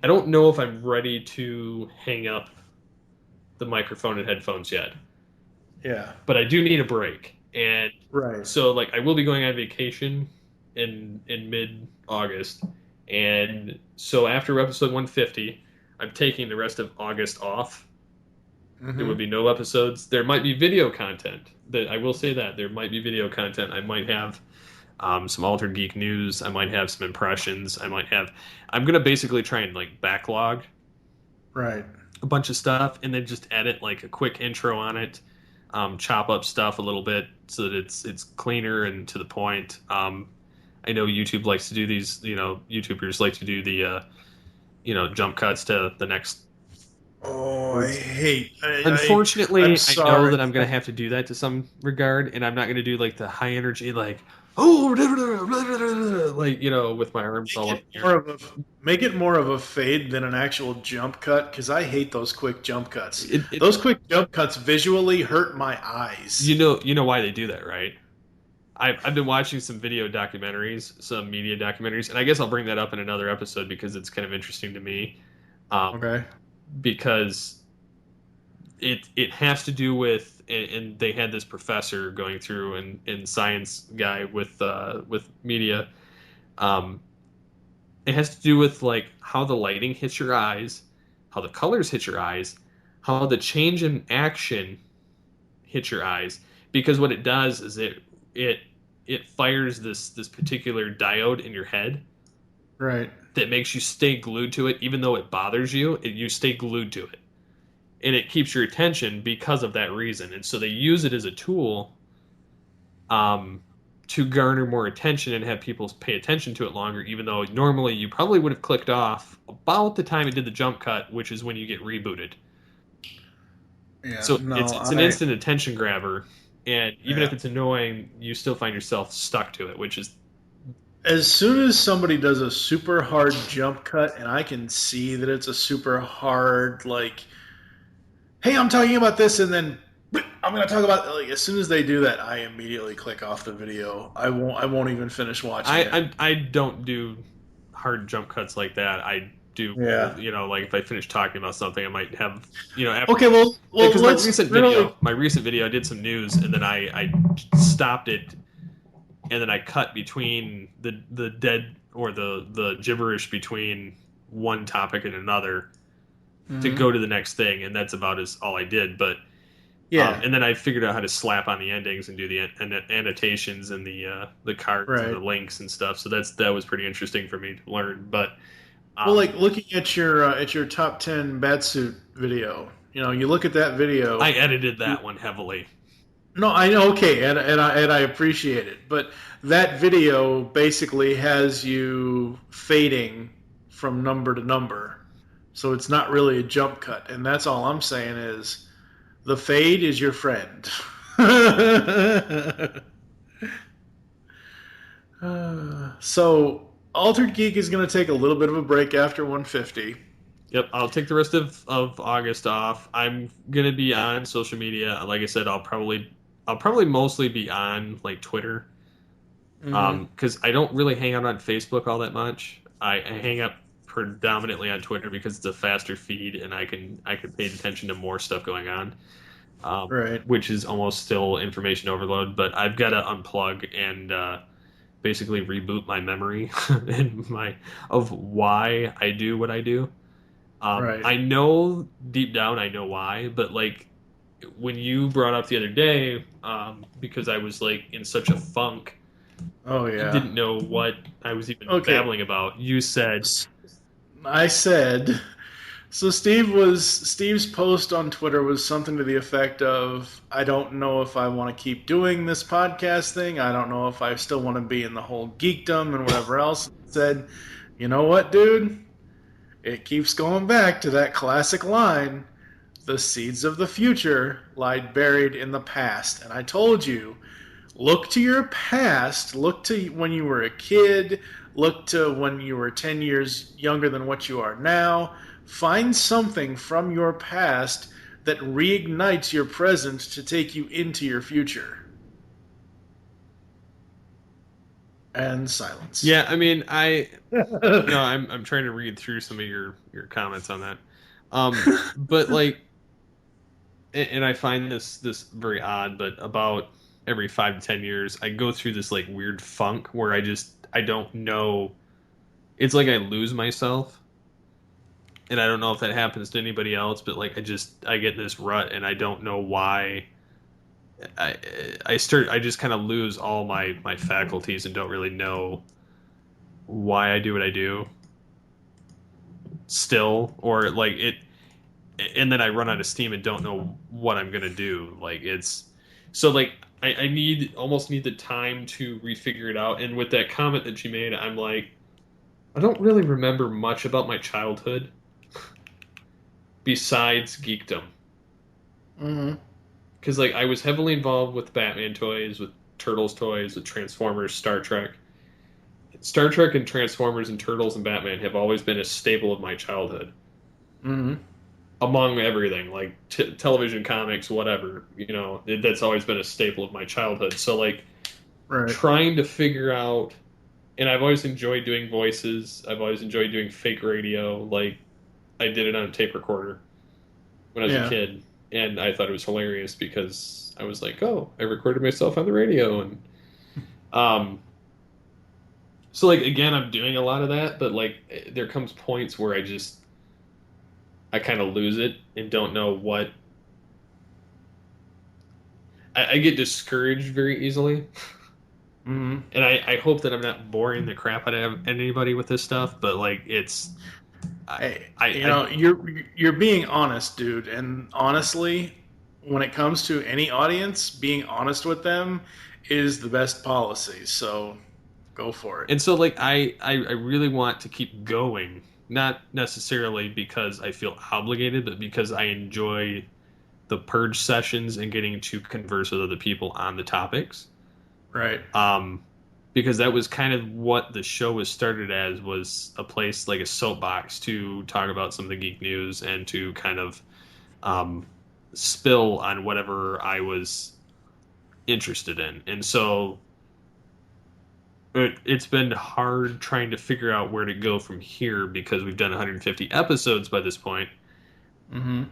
[SPEAKER 2] I don't know if I'm ready to hang up the microphone and headphones yet.
[SPEAKER 3] Yeah.
[SPEAKER 2] But I do need a break. And so like I will be going on vacation in mid-August. And so after episode 150, I'm taking the rest of August off. There would be no episodes. There might be video content. I will say that. There might be video content. I might have some Altered Geek news. I might have some impressions. I'm going to basically try and like backlog a bunch of stuff and then just edit like a quick intro on it, chop up stuff a little bit so that it's cleaner and to the point. I know YouTube likes to do these, YouTubers like to do the, jump cuts to the next.
[SPEAKER 3] Oh, I hate.
[SPEAKER 2] Unfortunately, I know that I'm going to have to do that to some regard, and I'm not going to do like the high energy, like, like, with my arms all up.
[SPEAKER 3] Make it more of a fade than an actual jump cut, because I hate those quick jump cuts. Those quick jump cuts visually hurt my eyes.
[SPEAKER 2] You know why they do that, right? I've been watching some video documentaries, some media documentaries, and I guess I'll bring that up in another episode because it's kind of interesting to me. Because it has to do with, and they had this professor going through and science guy with media. It has to do with like how the lighting hits your eyes, how the colors hit your eyes, how the change in action hits your eyes. Because what it does is it fires this particular diode in your head, that makes you stay glued to it, even though it bothers you. You stay glued to it, and it keeps your attention because of that reason. And so they use it as a tool to garner more attention and have people pay attention to it longer, even though normally you probably would have clicked off about the time it did the jump cut, which is when you get rebooted.
[SPEAKER 3] Yeah,
[SPEAKER 2] So
[SPEAKER 3] no,
[SPEAKER 2] it's an instant attention grabber, and even
[SPEAKER 3] Yeah.
[SPEAKER 2] if it's annoying, you still find yourself stuck to it, which is
[SPEAKER 3] As soon as somebody does a super hard jump cut, and I can see that it's a super hard, like, hey, I'm talking about this, and then I'm going to talk about, like, as soon as they do that, I immediately click off the video. I won't even finish watching it.
[SPEAKER 2] I don't do hard jump cuts like that. I do,
[SPEAKER 3] Yeah.
[SPEAKER 2] like if I finish talking about something, I might have,
[SPEAKER 3] Okay, well,
[SPEAKER 2] because
[SPEAKER 3] let's
[SPEAKER 2] my recent video, I did some news, and then I stopped it, and then I cut between the dead or the gibberish between one topic and another to go to the next thing, and that's about all I did. But
[SPEAKER 3] Yeah.
[SPEAKER 2] and then I figured out how to slap on the endings and do the annotations and the cards and the links and stuff. So that was pretty interesting for me to learn. But
[SPEAKER 3] well, like looking at your top 10 Batsuit video, you look at that video.
[SPEAKER 2] I edited that one heavily.
[SPEAKER 3] No, I know, okay, and I appreciate it, but that video basically has you fading from number to number, so it's not really a jump cut, and that's all I'm saying is the fade is your friend. So, Altered Geek is going to take a little bit of a break after 150.
[SPEAKER 2] Yep, I'll take the rest of August off. I'm gonna be on social media. Like I said, I'll probably mostly be on like Twitter, because I don't really hang out on Facebook all that much. I hang out predominantly on Twitter because it's a faster feed and I can pay attention to more stuff going on.
[SPEAKER 3] Right.
[SPEAKER 2] Which is almost still information overload, but I've got to unplug and basically reboot my memory and of why I do what I do.
[SPEAKER 3] Right.
[SPEAKER 2] I know deep down I know why, but like when you brought up the other day, because I was like in such a funk,
[SPEAKER 3] Oh yeah.
[SPEAKER 2] didn't know what I was even babbling about. You said,
[SPEAKER 3] I said, so Steve's post on Twitter was something to the effect of, I don't know if I want to keep doing this podcast thing. I don't know if I still want to be in the whole geekdom and whatever else. Said, you know what, dude? It keeps going back to that classic line, the seeds of the future lie buried in the past. And I told you, look to your past, look to when you were a kid, look to when you were 10 years younger than what you are now. Find something from your past that reignites your present to take you into your future. And silence.
[SPEAKER 2] Yeah, I mean, I'm trying to read through some of your comments on that, but like, and I find this very odd. But about every 5 to 10 years, I go through this like weird funk where I don't know. It's like I lose myself, and I don't know if that happens to anybody else. But like, I get in this rut, and I don't know why. I just kind of lose all my faculties and don't really know why I do what I do still, or like it, and then I run out of steam and don't know what I'm gonna do. Like it's so like I almost need the time to refigure it out. And with that comment that you made, I'm like, I don't really remember much about my childhood besides geekdom.
[SPEAKER 3] Mm-hmm.
[SPEAKER 2] Because like I was heavily involved with Batman toys, with Turtles toys, with Transformers, Star Trek. Star Trek and Transformers and Turtles and Batman have always been a staple of my childhood.
[SPEAKER 3] Mm-hmm.
[SPEAKER 2] Among everything, like television, comics, whatever, that's always been a staple of my childhood. So like, trying to figure out, and I've always enjoyed doing voices. I've always enjoyed doing fake radio. Like, I did it on a tape recorder when I was a kid. And I thought it was hilarious because I was like, oh, I recorded myself on the radio. And so, like, again, I'm doing a lot of that. But, like, there comes points where I kind of lose it and don't know what. I get discouraged very easily.
[SPEAKER 3] Mm-hmm.
[SPEAKER 2] And I hope that I'm not boring the crap out of anybody with this stuff. But, like, it's...
[SPEAKER 3] you're being honest, dude, and honestly, when it comes to any audience, being honest with them is the best policy. So go for it.
[SPEAKER 2] And so, like, I really want to keep going, not necessarily because I feel obligated, but because I enjoy the purge sessions and getting to converse with other people on the topics.
[SPEAKER 3] Right.
[SPEAKER 2] Because that was kind of what the show was started as, was a place like a soapbox to talk about some of the geek news and to kind of spill on whatever I was interested in. And so it's been hard trying to figure out where to go from here, because we've done 150 episodes by this point.
[SPEAKER 3] Mm-hmm.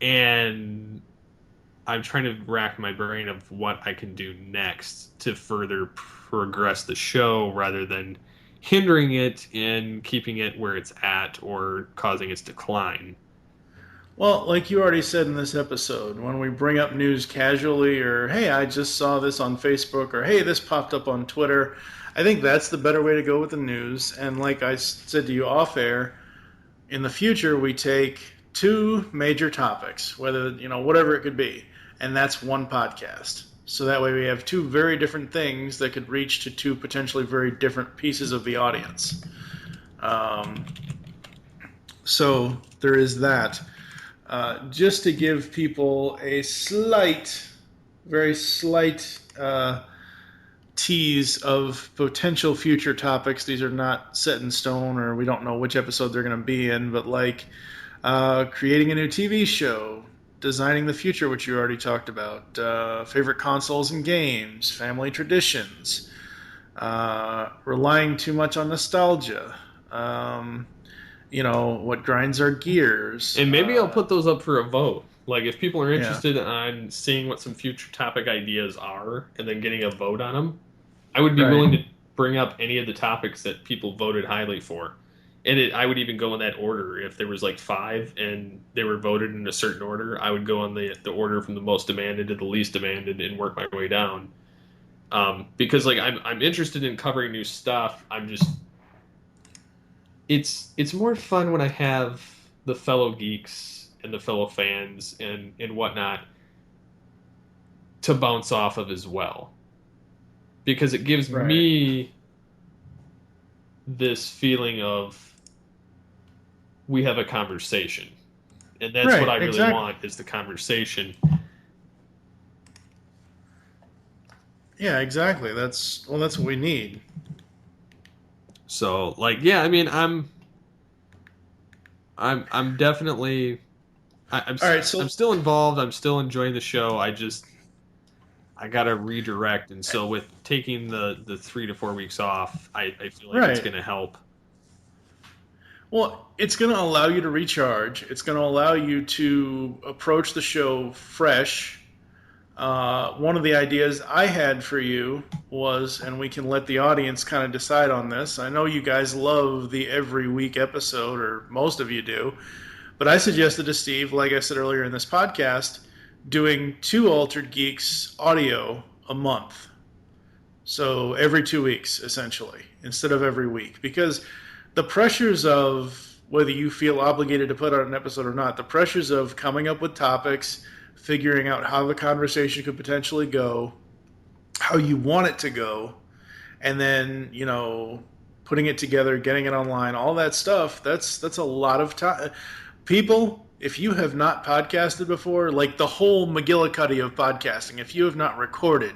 [SPEAKER 2] And I'm trying to rack my brain of what I can do next to further progress the show, rather than hindering it and keeping it where it's at or causing its decline.
[SPEAKER 3] Well, like you already said in this episode, when we bring up news casually, or hey, I just saw this on Facebook, or hey, this popped up on Twitter, I think that's the better way to go with the news. And like I said to you off air, in the future we take 2 major topics, whether, whatever it could be, and that's one podcast. So that way we have 2 very different things that could reach to 2 potentially very different pieces of the audience. So there is that. Just to give people a very slight tease of potential future topics. These are not set in stone, or we don't know which episode they're going to be in, but like creating a new TV show, designing the future, which you already talked about, favorite consoles and games, family traditions, relying too much on nostalgia, what grinds our gears.
[SPEAKER 2] And maybe I'll put those up for a vote. Like, if people are interested on seeing what some future topic ideas are and then getting a vote on them, I would be willing to bring up any of the topics that people voted highly for. And I would even go in that order. If there was like 5 and they were voted in a certain order, I would go on the order from the most demanded to the least demanded and work my way down. Because like I'm interested in covering new stuff. It's more fun when I have the fellow geeks and the fellow fans and whatnot to bounce off of as well. Because it gives me this feeling of we have a conversation. And that's what I really want, is the conversation.
[SPEAKER 3] Yeah, exactly. That's what we need.
[SPEAKER 2] So, like, yeah, I mean, I'm definitely I'm still involved. I'm still enjoying the show. I gotta redirect, and so with taking the 3 to 4 weeks off, I feel like it's gonna help.
[SPEAKER 3] Well, it's gonna allow you to recharge. It's gonna allow you to approach the show fresh. One of the ideas I had for you was, and we can let the audience kind of decide on this. I know you guys love the every week episode, or most of you do, but I suggested to Steve, like I said earlier in this podcast, doing 2 Altered Geeks audio a month. So every 2 weeks, essentially, instead of every week. Because the pressures of whether you feel obligated to put out an episode or not, the pressures of coming up with topics, figuring out how the conversation could potentially go, how you want it to go, and then, putting it together, getting it online, all that stuff, that's a lot of time. People, if you have not podcasted before, like the whole McGillicuddy of podcasting, if you have not recorded,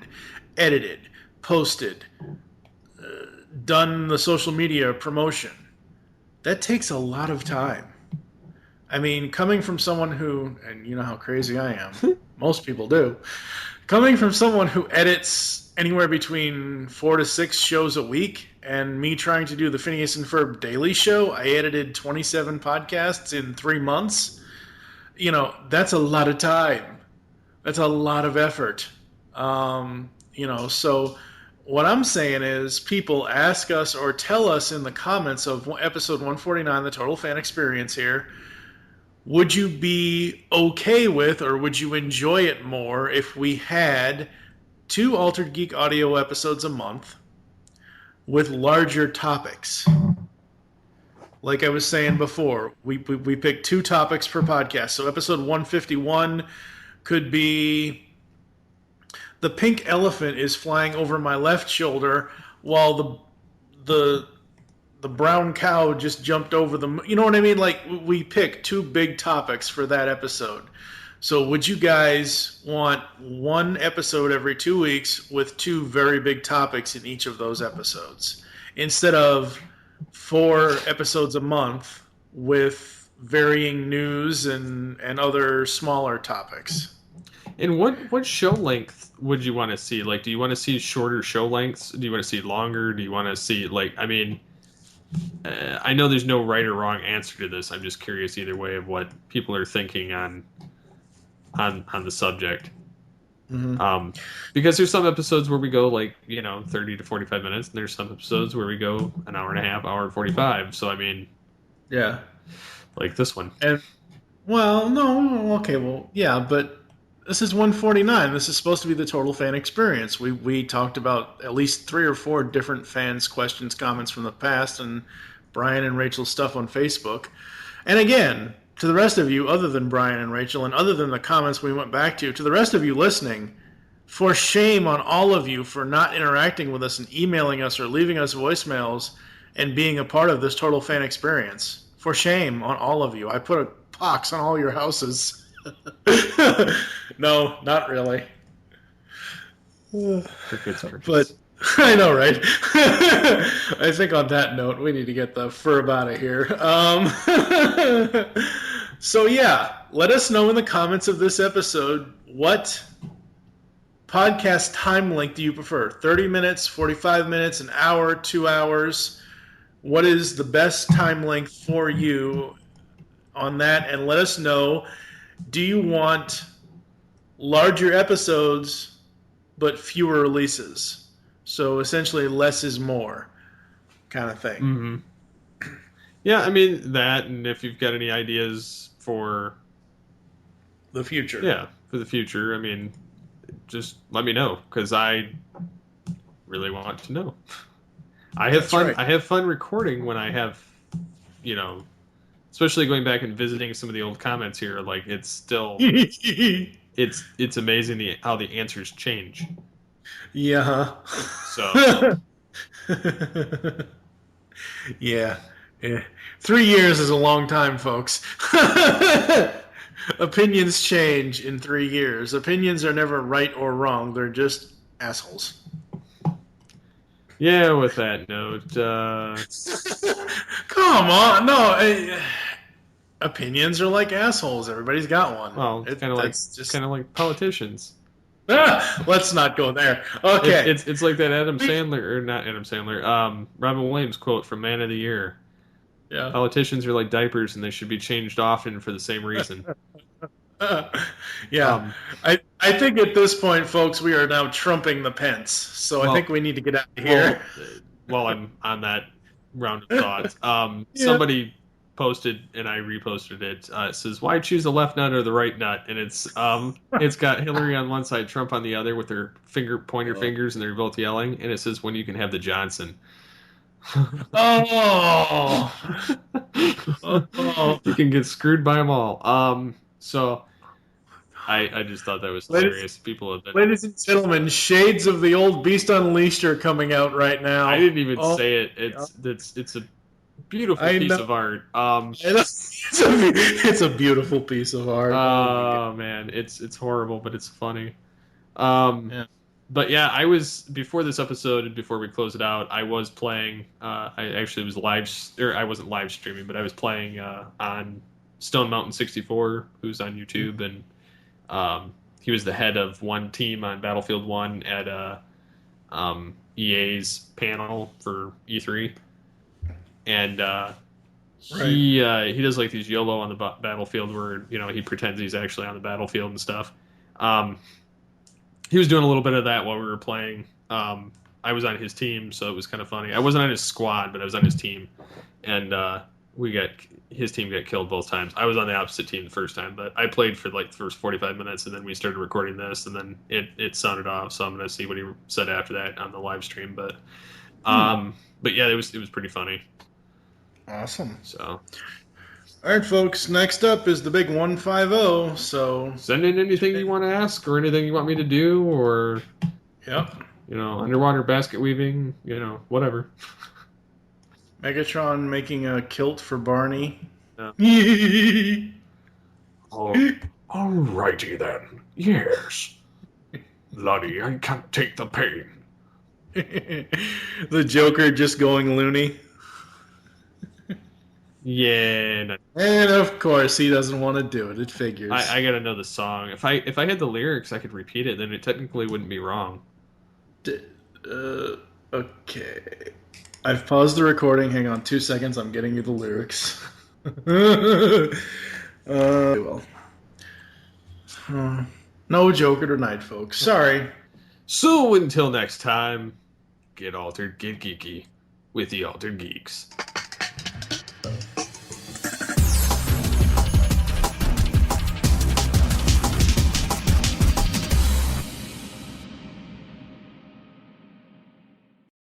[SPEAKER 3] edited, posted, done the social media promotion, that takes a lot of time. I mean, coming from someone who, and you know how crazy I am, most people do, coming from someone who edits anywhere between 4 to 6 shows a week, and me trying to do the Phineas and Ferb Daily Show, I edited 27 podcasts in 3 months. That's a lot of time. That's a lot of effort. So what I'm saying is, people ask us or tell us in the comments of episode 149, the Total Fan Experience here, would you be okay with, or would you enjoy it more if we had 2 Altered Geek audio episodes a month with larger topics? Like I was saying before, we pick 2 topics per podcast. So episode 151 could be the pink elephant is flying over my left shoulder while the brown cow just jumped over the. You know what I mean? Like, we pick two big topics for that episode. So would you guys want one episode every 2 weeks with two very big topics in each of those episodes, instead of 4 episodes a month with varying news and other smaller topics?
[SPEAKER 2] And what show length would you want to see? Like, do you want to see shorter show lengths? Do you want to see longer? Do you want to see, like, I mean, I know there's no right or wrong answer to this. I'm just curious either way of what people are thinking on the subject.
[SPEAKER 3] Mm-hmm.
[SPEAKER 2] Because there's some episodes where we go, like, 30 to 45 minutes, and there's some episodes where we go an hour and a half, hour and 45. So, I mean,
[SPEAKER 3] yeah,
[SPEAKER 2] like this one.
[SPEAKER 3] And well, no, okay, well, yeah, but this is 149. This is supposed to be the total fan experience. We talked about at least 3 or 4 different fans' questions, comments from the past, and Brian and Rachel's stuff on Facebook. And again, to the rest of you, other than Brian and Rachel, and other than the comments we went back to the rest of you listening, for shame on all of you for not interacting with us and emailing us or leaving us voicemails and being a part of this total fan experience. For shame on all of you. I put a pox on all your houses. No, not really. But I know, right? I think on that note, we need to get the furb out of here. So yeah, let us know in the comments of this episode, what podcast time length do you prefer? 30 minutes, 45 minutes, an hour, 2 hours? What is the best time length for you on that? And let us know, do you want larger episodes but fewer releases? So essentially less is more kind of thing.
[SPEAKER 2] Mm-hmm. Yeah, I mean, that, and if you've got any ideas for
[SPEAKER 3] the future.
[SPEAKER 2] Yeah, for the future, I mean, just let me know, because I really want to know. I have fun. Right. I have fun recording when I have, especially going back and visiting some of the old comments here. Like, it's still, it's amazing how the answers change.
[SPEAKER 3] Yeah.
[SPEAKER 2] So.
[SPEAKER 3] Yeah. 3 years is a long time, folks. Opinions change in 3 years. Opinions are never right or wrong. They're just assholes.
[SPEAKER 2] Yeah, with that note.
[SPEAKER 3] Come on. No. Opinions are like assholes. Everybody's got one.
[SPEAKER 2] Well, it's kind of like politicians.
[SPEAKER 3] Let's not go there. Okay.
[SPEAKER 2] It's like that Adam Sandler, or not Adam Sandler, Robin Williams quote from Man of the Year.
[SPEAKER 3] Yeah.
[SPEAKER 2] Politicians are like diapers, and they should be changed often for the same reason.
[SPEAKER 3] Yeah. I think at this point, folks, we are now trumping the Pence. So I think we need to get out of here.
[SPEAKER 2] While I'm on that round of thoughts, somebody posted, and I reposted it. It says, "Why choose the left nut or the right nut?" And it's got Hillary on one side, Trump on the other, with their pointer fingers, and they're both yelling. And it says, "When you can have the Johnson."
[SPEAKER 3] Oh.
[SPEAKER 2] You can get screwed by them all. So I just thought that was hilarious. People have been...
[SPEAKER 3] Ladies and gentlemen, shades of the old Beast Unleashed are coming out right now.
[SPEAKER 2] I didn't even say it. It's a beautiful piece of art.
[SPEAKER 3] It's a beautiful piece of art.
[SPEAKER 2] Oh man, it's horrible, but it's funny. But yeah, I was, before this episode and before we close it out, I was playing. I actually was I wasn't live streaming, but I was playing on Stone Mountain 64, who's on YouTube, and he was the head of one team on Battlefield 1 at EA's panel for E3, and he does like these YOLO on the battlefield where he pretends he's actually on the battlefield and stuff. He was doing a little bit of that while we were playing. I was on his team, so it was kind of funny. I wasn't on his squad, but I was on his team, and his team got killed both times. I was on the opposite team the first time, but I played for like the first 45 minutes, and then we started recording this, and then it sounded off. So I'm gonna see what he said after that on the live stream. But yeah, it was pretty funny.
[SPEAKER 3] Awesome.
[SPEAKER 2] So
[SPEAKER 3] All right, folks. Next up is the big 150. So
[SPEAKER 2] Send in anything you want to ask or anything you want me to do or,
[SPEAKER 3] yep.
[SPEAKER 2] Underwater basket weaving, whatever.
[SPEAKER 3] Megatron making a kilt for Barney.
[SPEAKER 2] Yeah.
[SPEAKER 1] Oh, alrighty then. Yes. Bloody, I can't take the pain.
[SPEAKER 3] The Joker just going loony.
[SPEAKER 2] Yeah. No.
[SPEAKER 3] And of course, he doesn't want to do it. It figures.
[SPEAKER 2] I gotta know the song. If I had the lyrics, I could repeat it. Then it technically wouldn't be wrong.
[SPEAKER 3] Okay. I've paused the recording. Hang on 2 seconds. I'm getting you the lyrics. Well. No Joker tonight, folks. Sorry.
[SPEAKER 2] So until next time, get altered, get geeky with the Altered Geeks.